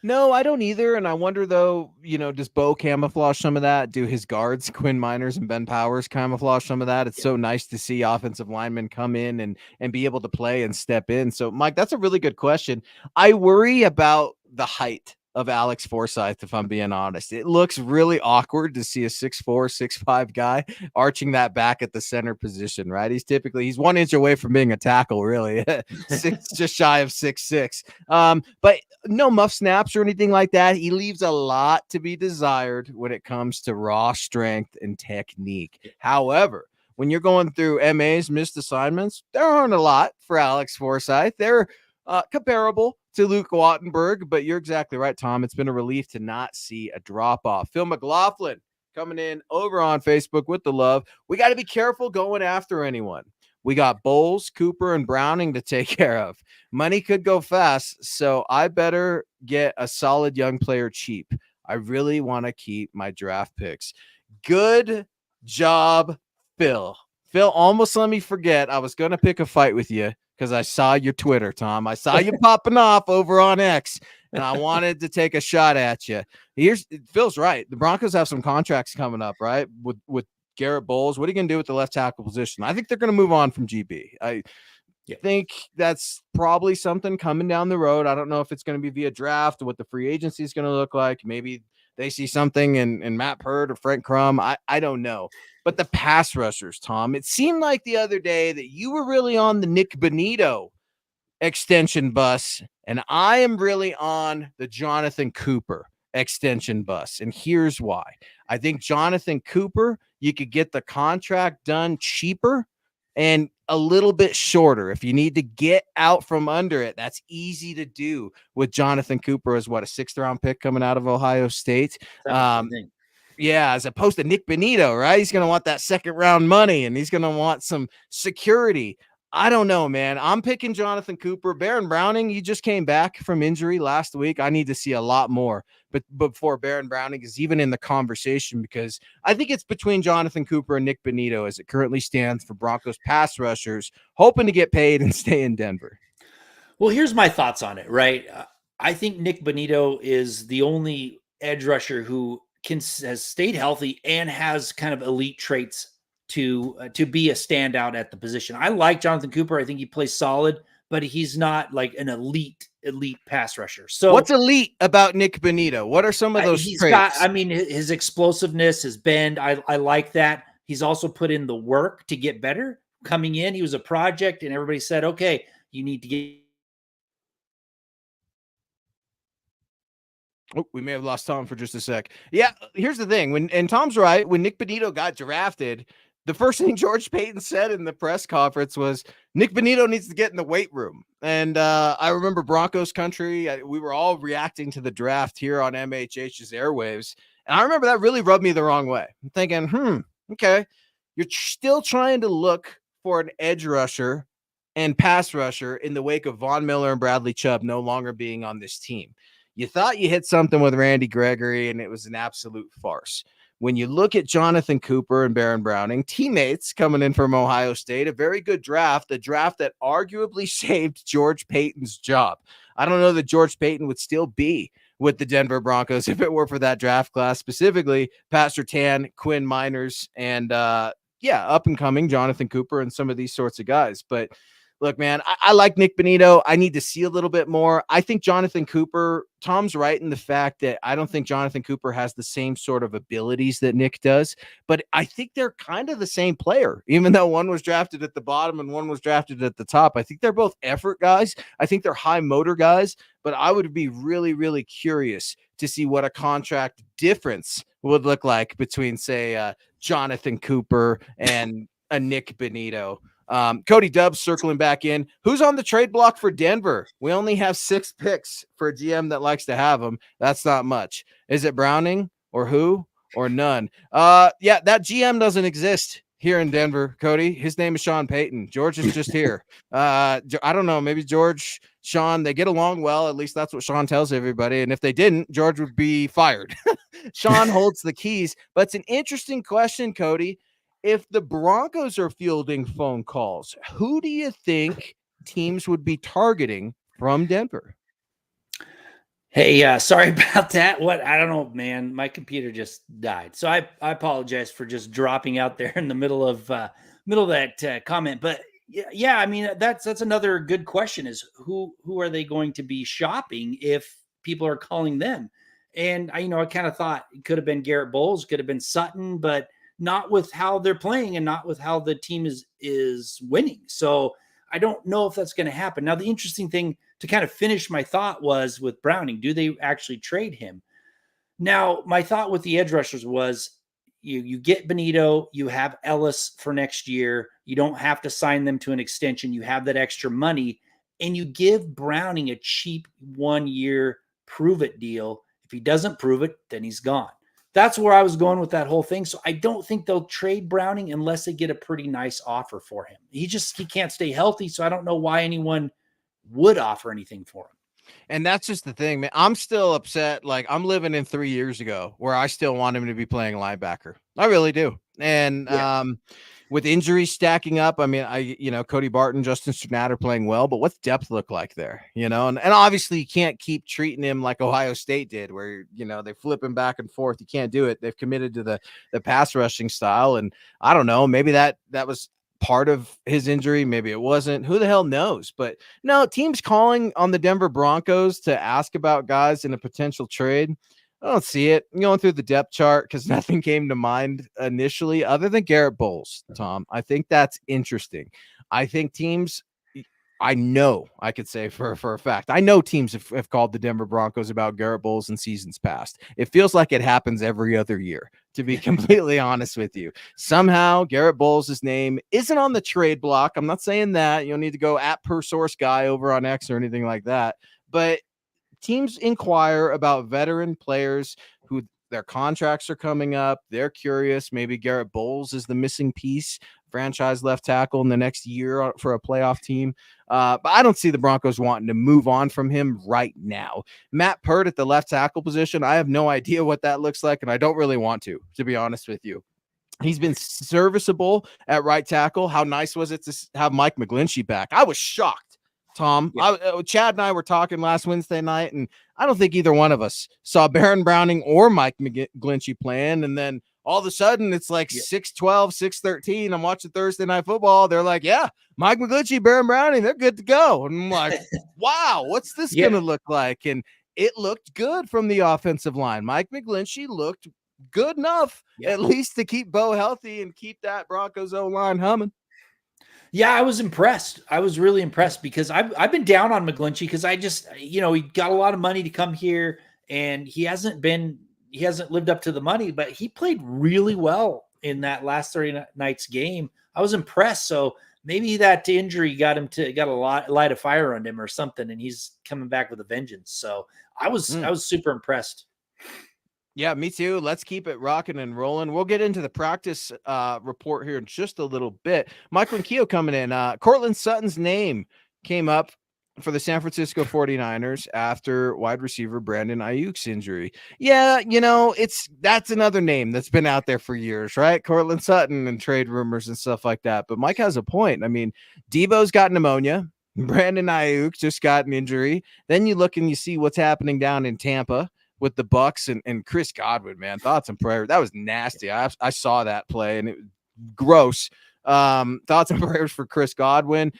No, I don't either. And I wonder though, does Bo camouflage some of that? Do his guards, Quinn Miners and Ben Powers, camouflage some of that? It's so nice to see offensive linemen come in and be able to play and step in. So, Mike, that's a really good question. I worry about the height of Alex Forsyth, if I'm being honest. It looks really awkward to see a 6'4", 6'5" guy arching that back at the center position, right? He's 1 inch away from being a tackle, really. Just shy of 6'6". But no muff snaps or anything like that. He leaves a lot to be desired when it comes to raw strength and technique. However, when you're going through MA's missed assignments, there aren't a lot for Alex Forsyth. They're comparable to Luke Wattenberg, but you're exactly right, Tom. It's been a relief to not see a drop off. Phil McLaughlin coming in over on Facebook with the love. We got to be careful going after anyone. We got Bowles, Cooper, and Browning to take care of. Money could go fast, so I better get a solid young player cheap. I really want to keep my draft picks. Good job, Phil. Phil almost let me forget. I was going to pick a fight with you because I saw your Twitter, Tom. I saw you popping off over on X, and I wanted to take a shot at you. Phil's right. The Broncos have some contracts coming up, right? With Garrett Bowles. What are you going to do with the left tackle position? I think they're going to move on from GB. I think that's probably something coming down the road. I don't know if it's going to be via draft, what the free agency is going to look like. Maybe they see something in Matt Purd or Frank Crum. I don't know. But the pass rushers, Tom, it seemed like the other day that you were really on the Nick Bonito extension bus, and I am really on the Jonathan Cooper extension bus. And here's why. I think Jonathan Cooper, you could get the contract done cheaper and a little bit shorter. If you need to get out from under it, that's easy to do with Jonathan Cooper as a 6th round pick coming out of Ohio State. Yeah, as opposed to Nick Bonito, right? He's going to want that 2nd round money and he's going to want some security. I don't know, man. I'm picking Jonathan Cooper. Baron Browning, he just came back from injury last week. I need to see a lot more but before Baron Browning is even in the conversation, because I think it's between Jonathan Cooper and Nick Bonito as it currently stands for Broncos pass rushers, hoping to get paid and stay in Denver. Well, here's my thoughts on it, right? I think Nick Bonito is the only edge rusher who has stayed healthy and has kind of elite traits to be a standout at the position. I like Jonathan Cooper. I think he plays solid, but he's not like an elite pass rusher. So what's elite about Nick Bonito? What are some of those traits? His explosiveness, his bend. I like that. He's also put in the work to get better. Coming in, he was a project, and everybody said, okay, you need to get. Oh, we may have lost Tom for just a sec. Yeah, here's the thing. And Tom's right. When Nick Bonito got drafted, the first thing George Payton said in the press conference was Nick Bonito needs to get in the weight room. And I remember Broncos country. We were all reacting to the draft here on MHH's airwaves. And I remember that really rubbed me the wrong way. I'm thinking, okay, you're still trying to look for an edge rusher and pass rusher in the wake of Von Miller and Bradley Chubb no longer being on this team. You thought you hit something with Randy Gregory, and it was an absolute farce. When you look at Jonathan Cooper and Baron Browning, teammates coming in from Ohio State, a very good draft, a draft that arguably saved George Payton's job. I don't know that George Payton would still be with the Denver Broncos if it were for that draft class, specifically Pat Surtain, Quinn Miners, and up and coming Jonathan Cooper and some of these sorts of guys. But look, man, I like Nick Bonito. I need to see a little bit more. I think Jonathan Cooper, Tom's right in the fact that I don't think Jonathan Cooper has the same sort of abilities that Nick does, but I think they're kind of the same player, even though one was drafted at the bottom and one was drafted at the top. I think they're both effort guys. I think they're high motor guys, but I would be really, really curious to see what a contract difference would look like between, say, Jonathan Cooper and a Nick Bonito. Cody Dubs circling back in. Who's on the trade block for Denver? We only have 6 picks for a GM that likes to have them. That's not much. Is it Browning or who or none? That GM doesn't exist here in Denver, Cody. His name is Sean Payton. George is just here. I don't know. Maybe George, Sean, they get along well. At least that's what Sean tells everybody. And if they didn't, George would be fired. Sean holds the keys. But it's an interesting question, Cody. If the Broncos are fielding phone calls, who do you think teams would be targeting from Denver? Hey, sorry about that. I don't know, man. My computer just died, so I apologize for just dropping out there in the middle of that comment. But yeah, I mean that's another good question: is who are they going to be shopping if people are calling them? And I kind of thought it could have been Garrett Bowles, could have been Sutton, but not with how they're playing and not with how the team is winning. So I don't know if that's going to happen. Now, the interesting thing to kind of finish my thought was with Browning, do they actually trade him? Now, my thought with the edge rushers was you get Benito, you have Ellis for next year. You don't have to sign them to an extension. You have that extra money, and you give Browning a cheap 1-year prove it deal. If he doesn't prove it, then he's gone. That's where I was going with that whole thing. So I don't think they'll trade Browning unless they get a pretty nice offer for him. He can't stay healthy. So I don't know why anyone would offer anything for him. And that's just the thing, man. I'm still upset. Like, I'm living in 3 years ago where I still want him to be playing linebacker. I really do. And with injuries stacking up, I mean, Cody Barton, Justin Strnad are playing well, but what's depth look like there? And obviously you can't keep treating him like Ohio State did, where they flip him back and forth. You can't do it. They've committed to the pass rushing style, and I don't know, maybe that was part of his injury. Maybe it wasn't. Who the hell knows? But no, teams calling on the Denver Broncos to ask about guys in a potential trade. I don't see it. I'm going through the depth chart because nothing came to mind initially other than Garrett Bowles, Tom. I think that's interesting. I think teams, I know I could say for a fact, I know teams have called the Denver Broncos about Garrett Bowles in seasons past. It feels like it happens every other year, to be completely honest with you. Somehow Garrett Bowles' name isn't on the trade block. I'm not saying that. You don't need to go at per source guy over on X or anything like that. But teams inquire about veteran players who their contracts are coming up. They're curious. Maybe Garrett Bowles is the missing piece, franchise left tackle in the next year for a playoff team. But I don't see the Broncos wanting to move on from him right now. Matt Pert at the left tackle position, I have no idea what that looks like, and I don't really want to be honest with you. He's been serviceable at right tackle. How nice was it to have Mike McGlinchey back? I was shocked, Tom. Yeah. Chad and I were talking last Wednesday night, and I don't think either one of us saw Baron Browning or Mike McGlinchey playing. And then all of a sudden, it's like 6-12, 6-13. I'm watching Thursday Night Football. They're like, yeah, Mike McGlinchey, Baron Browning, they're good to go. And I'm like, wow, what's this going to look like? And it looked good from the offensive line. Mike McGlinchey looked good enough, at least to keep Bo healthy and keep that Broncos O-line humming. Yeah, I was impressed. I was really impressed because I've been down on McGlinchey because I just, he got a lot of money to come here and he hasn't lived up to the money, but he played really well in that last 30 nights game. I was impressed. So maybe that injury got a light of fire on him or something, and he's coming back with a vengeance. So I was super impressed. Yeah, me too. Let's keep it rocking and rolling. We'll get into the practice report here in just a little bit. Michael and Keogh coming in. Cortland Sutton's name came up for the San Francisco 49ers after wide receiver Brandon Ayuk's injury. Yeah, that's another name that's been out there for years, right? Cortland Sutton and trade rumors and stuff like that. But Mike has a point. I mean, Debo's got pneumonia. Brandon Ayuk just got an injury. Then you look and you see what's happening down in Tampa with the Bucks and Chris Godwin, man. Thoughts and prayers. That was nasty. I saw that play and it was gross. Thoughts and prayers for Chris Godwin.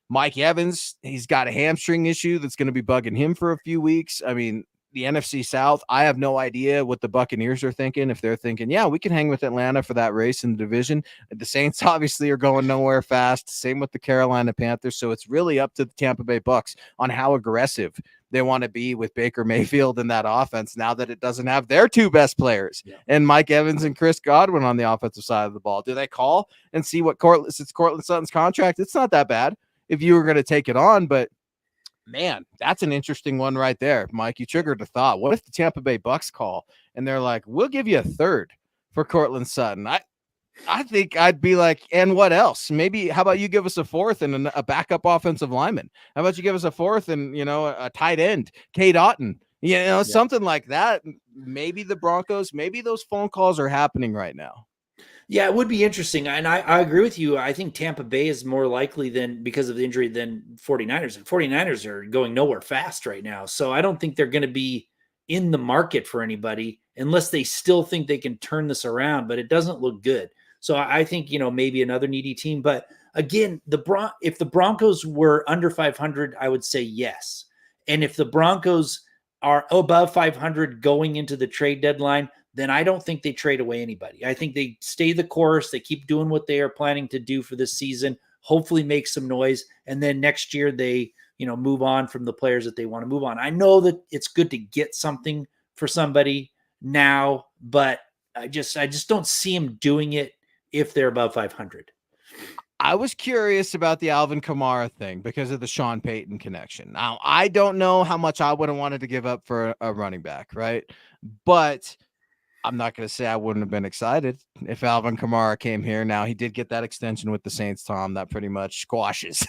Mike Evans, he's got a hamstring issue that's going to be bugging him for a few weeks. I mean, the NFC South, I have no idea what the Buccaneers are thinking. If they're thinking, yeah, we can hang with Atlanta for that race in the division. The Saints obviously are going nowhere fast. Same with the Carolina Panthers. So it's really up to the Tampa Bay Bucks on how aggressive they want to be with Baker Mayfield in that offense now that it doesn't have their two best players and Mike Evans and Chris Godwin on the offensive side of the ball. Do they call and see what Cortland Sutton's contract? It's not that bad if you were going to take it on, but man, that's an interesting one right there. Mike, you triggered a thought. What if the Tampa Bay Bucks call and they're like, we'll give you a third for Cortland Sutton? I think I'd be like, and what else? Maybe how about you give us a fourth and a backup offensive lineman? How about you give us a fourth and, a tight end, Cade Otton, something like that. Maybe the Broncos, maybe those phone calls are happening right now. Yeah, it would be interesting. And I agree with you. I think Tampa Bay is more likely because of the injury than 49ers. And 49ers are going nowhere fast right now. So I don't think they're going to be in the market for anybody unless they still think they can turn this around, but it doesn't look good. So I think, maybe another needy team. But again, if the Broncos were under 500, I would say yes. And if the Broncos are above 500 going into the trade deadline, then I don't think they trade away anybody. I think they stay the course. They keep doing what they are planning to do for this season, hopefully make some noise. And then next year they, move on from the players that they want to move on. I know that it's good to get something for somebody now, but I just don't see them doing it if they're above 500. I was curious about the Alvin Kamara thing because of the Sean Payton connection. Now, I don't know how much I would have wanted to give up for a running back, right? But I'm not going to say I wouldn't have been excited if Alvin Kamara came here. Now, he did get that extension with the Saints, Tom. That pretty much squashes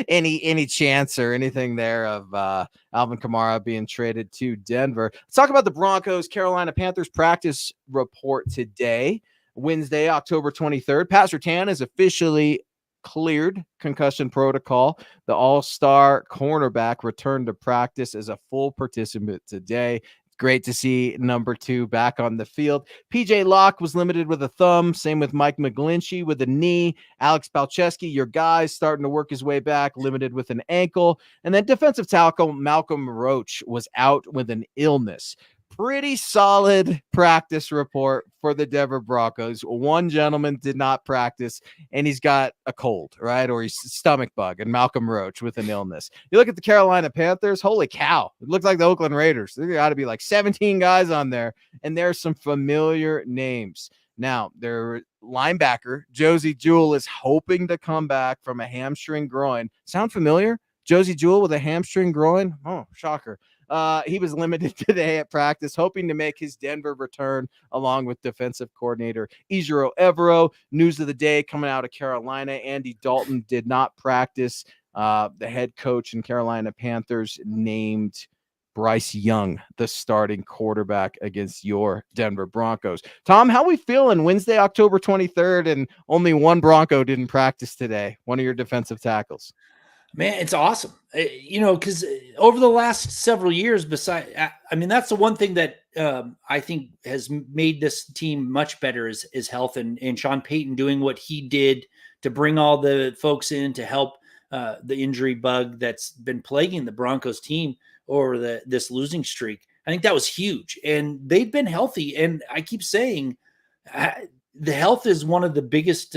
any chance or anything there of Alvin Kamara being traded to Denver. Let's talk about the Broncos Carolina Panthers practice report today, Wednesday, October 23rd. Pat Surtain is officially cleared concussion protocol. The all-star cornerback returned to practice as a full participant today. Great to see number 2 back on the field. PJ Locke was limited with a thumb. Same with Mike McGlinchey with a knee. Alex Balcheski, your guy's starting to work his way back, limited with an ankle. And then defensive tackle Malcolm Roach was out with an illness. Pretty solid practice report for the Denver Broncos. One gentleman did not practice, and he's got a cold, right? Or he's stomach bug, and Malcolm Roach with an illness. You look at the Carolina Panthers, holy cow. It looks like the Oakland Raiders. There got to be like 17 guys on there, and there's some familiar names. Now, their linebacker, Josie Jewell, is hoping to come back from a hamstring groin. Sound familiar? Josie Jewell with a hamstring groin? Oh, shocker. He was limited today at practice, hoping to make his Denver return along with defensive coordinator Ejiro Evero. News of the day coming out of Carolina. Andy Dalton did not practice. The head coach in Carolina Panthers named Bryce Young the starting quarterback against your Denver Broncos. Tom, how we feeling Wednesday, October 23rd, and only one Bronco didn't practice today, one of your defensive tackles? Man, it's awesome. Because over the last several years, that's the one thing that I think has made this team much better is health and Sean Payton doing what he did to bring all the folks in to help the injury bug that's been plaguing the Broncos team over this losing streak. I think that was huge, and they've been healthy. And I keep saying the health is one of the biggest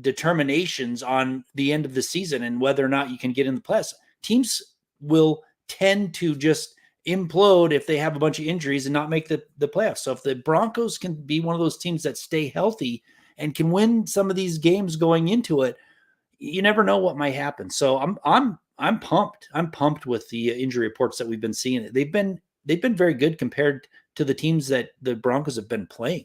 determinations on the end of the season and whether or not you can get in the playoffs. Teams will tend to just implode if they have a bunch of injuries and not make the playoffs. So if the Broncos can be one of those teams that stay healthy and can win some of these games going into it, you never know what might happen. So I'm pumped. I'm pumped with the injury reports that we've been seeing. They've been very good compared to the teams that the Broncos have been playing.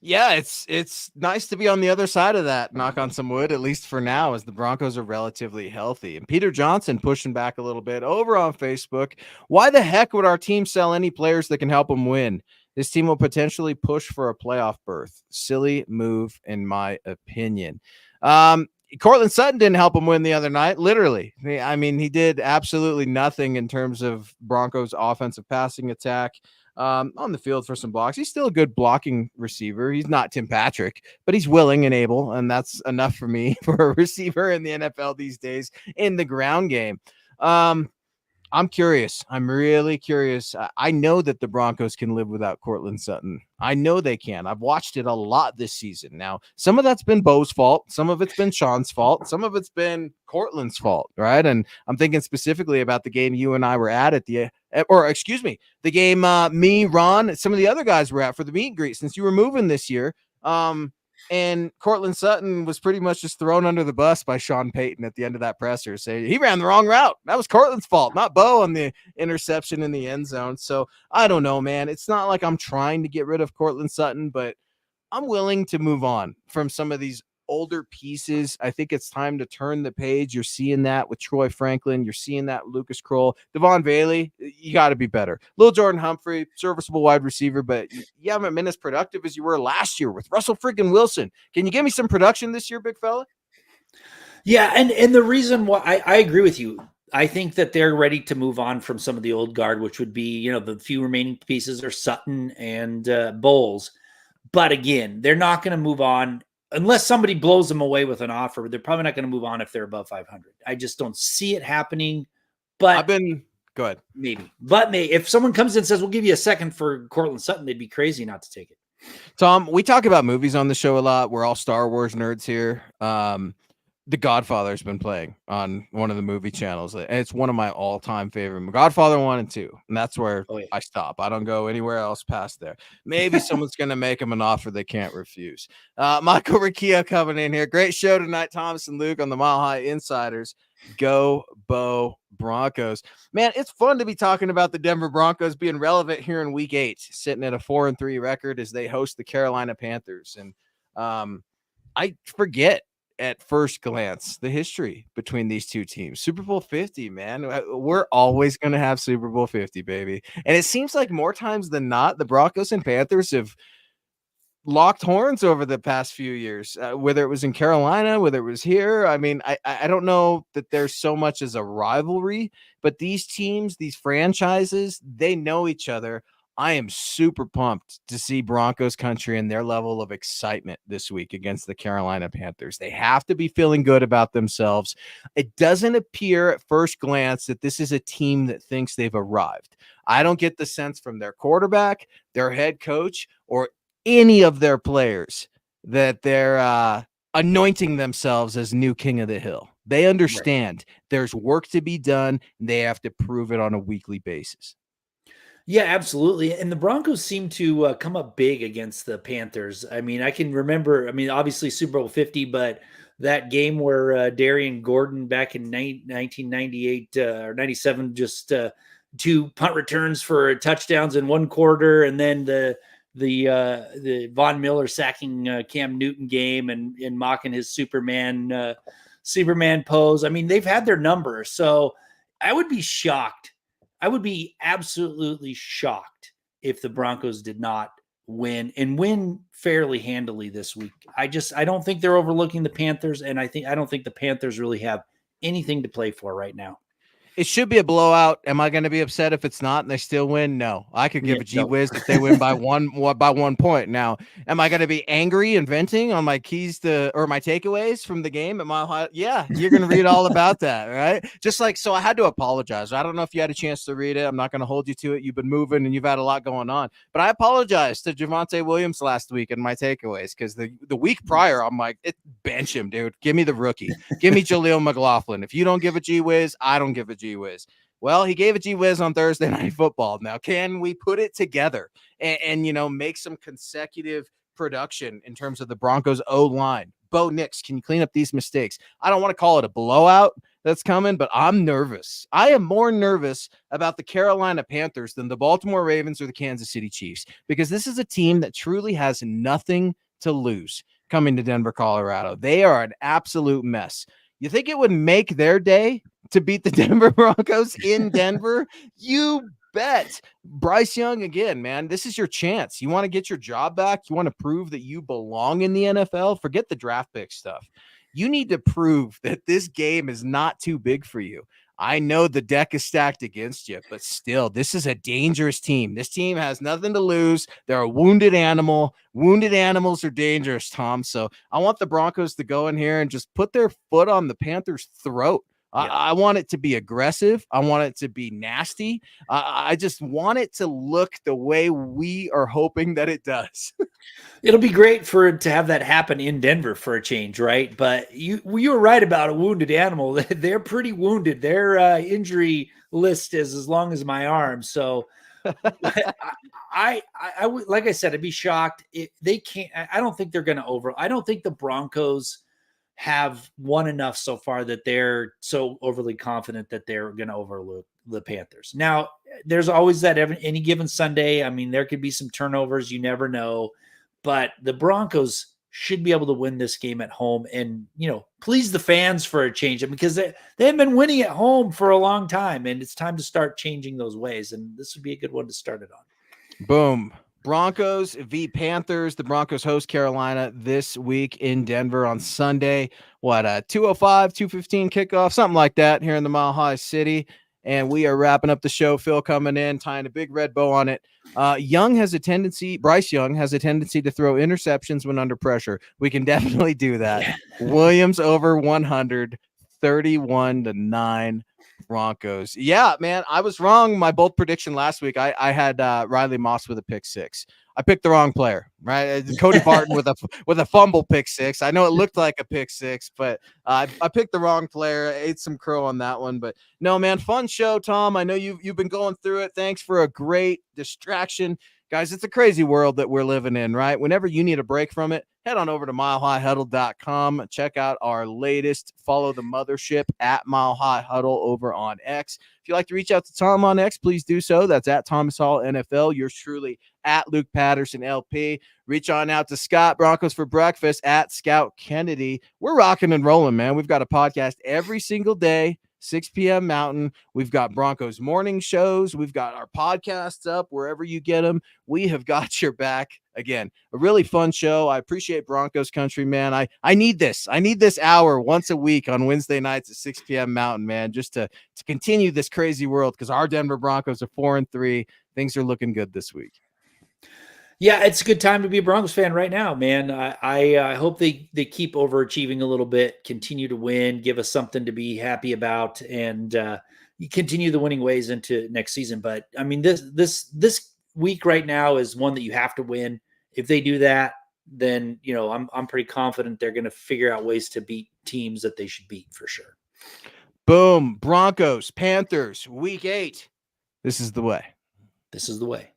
Yeah, it's nice to be on the other side of that, knock on some wood, at least for now, as the Broncos are relatively healthy. And Peter Johnson pushing back a little bit over on Facebook. Why the heck would our team sell any players that can help them win? This team will potentially push for a playoff berth. Silly move, in my opinion. Cortland Sutton didn't help him win the other night, literally. I mean, he did absolutely nothing in terms of Broncos offensive passing attack. On the field for some blocks. He's still a good blocking receiver. He's not Tim Patrick, but he's willing and able, and that's enough for me for a receiver in the NFL these days in the ground game. I'm curious. I'm really curious. I know that the Broncos can live without Cortland Sutton. I know they can. I've watched it a lot this season. Now, some of that's been Bo's fault. Some of it's been Sean's fault. Some of it's been Cortland's fault, right? And I'm thinking specifically about the game you and I were at the game me, Ron, and some of the other guys were at for the meet and greet since you were moving this year. And Cortland Sutton was pretty much just thrown under the bus by Sean Payton at the end of that presser, saying he ran the wrong route. That was Cortland's fault, not Bo on the interception in the end zone. So I don't know, man. It's not like I'm trying to get rid of Cortland Sutton, but I'm willing to move on from some of these older pieces. I think it's time to turn the page. You're seeing that with Troy Franklin. You're seeing that with Lucas Kroll. Devon Bailey, you got to be better. Lil Jordan Humphrey, serviceable wide receiver, but you haven't been as productive as you were last year with Russell freaking Wilson. Can you give me some production this year, big fella? Yeah, and the reason why I agree with you. I think that they're ready to move on from some of the old guard, which would be, the few remaining pieces are Sutton and Bowles. But again, they're not going to move on unless somebody blows them away with an offer. They're probably not going to move on if they're above 500. I just don't see it happening. But go ahead. Maybe. But if someone comes in and says, we'll give you a second for Cortland Sutton, they'd be crazy not to take it. Tom, we talk about movies on the show a lot. We're all Star Wars nerds here. The Godfather's been playing on one of the movie channels, and it's one of my all-time favorite. Godfather 1 and 2, and that's where I stop. I don't go anywhere else past there. Maybe someone's going to make them an offer they can't refuse. Michael Riccio coming in here. Great show tonight, Thomas and Luke on the Mile High Insiders. Go Bo Broncos. Man, it's fun to be talking about the Denver Broncos being relevant here in week 8, sitting at a 4-3 record as they host the Carolina Panthers. And I forget at first glance the history between these two teams. Super Bowl 50, man. We're always going to have Super Bowl 50, baby. And it seems like more times than not, the Broncos and Panthers have locked horns over the past few years, whether it was in Carolina, whether it was here. I mean, I don't know that there's so much as a rivalry, but these teams, these franchises, they know each other. I am super pumped to see Broncos country and their level of excitement this week against the Carolina Panthers. They have to be feeling good about themselves. It doesn't appear at first glance that this is a team that thinks they've arrived. I don't get the sense from their quarterback, their head coach, or any of their players that they're anointing themselves as new king of the hill. They understand there's work to be done, and they have to prove it on a weekly basis. Yeah, absolutely. And the Broncos seem to come up big against the Panthers. I mean, I can remember, obviously Super Bowl 50, but that game where Darian Gordon back in 1998 or 97, just 2 punt returns for touchdowns in one quarter. And then the Von Miller sacking Cam Newton game and mocking his Superman pose. I mean, they've had their number. So I would be shocked. I would be absolutely shocked if the Broncos did not win fairly handily this week. I don't think they're overlooking the Panthers, and I don't think the Panthers really have anything to play for right now. It should be a blowout. Am I going to be upset if it's not and they still win? No. I could give a gee whiz if they win by one point. Now, am I going to be angry and venting on my keys or my takeaways from the game at Mile High? Yeah, you're going to read all about that, right? Just like, so I had to apologize. I don't know if you had a chance to read it. I'm not going to hold you to it. You've been moving and you've had a lot going on. But I apologized to Javonte Williams last week in my takeaways because the week prior, I'm like, bench him, dude. Give me the rookie. Give me Jaleel McLaughlin. If you don't give a gee whiz, I don't give a gee whiz. Well, he gave a gee whiz on Thursday Night Football. Now, can we put it together and make some consecutive production in terms of the Broncos O-line? Bo Nix, can you clean up these mistakes? I don't want to call it a blowout that's coming, but I'm nervous. I am more nervous about the Carolina Panthers than the Baltimore Ravens or the Kansas City Chiefs, because this is a team that truly has nothing to lose coming to Denver, Colorado. They are an absolute mess. You think it would make their day to beat the Denver Broncos in Denver? You bet. Bryce Young, again, man, this is your chance. You want to get your job back? You want to prove that you belong in the NFL? Forget the draft pick stuff. You need to prove that this game is not too big for you. I know the deck is stacked against you, but still, this is a dangerous team. This team has nothing to lose. They're a wounded animal. Wounded animals are dangerous, Tom. So I want the Broncos to go in here and just put their foot on the Panthers' throat. Yeah. I want it to be aggressive. I want it to be nasty. I just want it to look the way we are hoping that it does. It'll be great for it to have that happen in Denver for a change, right? But you were right about a wounded animal. They're pretty wounded. Their injury list is as long as my arm. So I would, like I said, I'd be shocked. They can't. I don't think they're going to I don't think the Broncos have won enough so far that they're so overly confident that they're going to overlook the Panthers. Now, there's always that any given Sunday. I mean, there could be some turnovers. You never know. But the Broncos should be able to win this game at home and, please the fans for a change. Because they haven't been winning at home for a long time, and it's time to start changing those ways. And this would be a good one to start it on. Boom. Broncos v Panthers. The Broncos host Carolina this week in Denver on Sunday. What, 2:05, 2:15 kickoff, something like that here in the Mile High City. And we are wrapping up the show. Phil coming in, tying a big red bow on it. Bryce Young has a tendency to throw interceptions when under pressure. We can definitely do that. Yeah. Williams over 100, 31-9 Broncos. Yeah, man, I was wrong. My bold prediction last week, I had Riley Moss with a pick six. I picked the wrong player, right? Cody Barton with a fumble pick six. I know it looked like a pick six, but I picked the wrong player. I ate some crow on that one, but no, man, fun show, Tom. I know you've been going through it. Thanks for a great distraction. Guys, it's a crazy world that we're living in, right? Whenever you need a break from it, head on over to milehighhuddle.com. Check out our latest. Follow the mothership at Mile High Huddle over on X. If you'd like to reach out to Tom on X, please do so. That's at Thomas Hall NFL. Yours truly at Luke Patterson LP. Reach on out to Scott Broncos for Breakfast at Scout Kennedy. We're rocking and rolling, man. We've got a podcast every single day, 6 p.m. Mountain. We've got Broncos morning shows. We've got our podcasts up wherever you get them. We have got your back. Again, a really fun show. I appreciate Broncos country, man. I need this. I need this hour once a week on Wednesday nights at 6 p.m. Mountain, man, just to continue this crazy world, because our Denver Broncos are 4-3. Things are looking good this week. Yeah, it's a good time to be a Broncos fan right now, man. I hope they keep overachieving a little bit, continue to win, give us something to be happy about, and continue the winning ways into next season. But I mean, this week right now is one that you have to win. If they do that, then I'm pretty confident they're going to figure out ways to beat teams that they should beat for sure. Boom. Broncos, Panthers, week 8. This is the way. This is the way.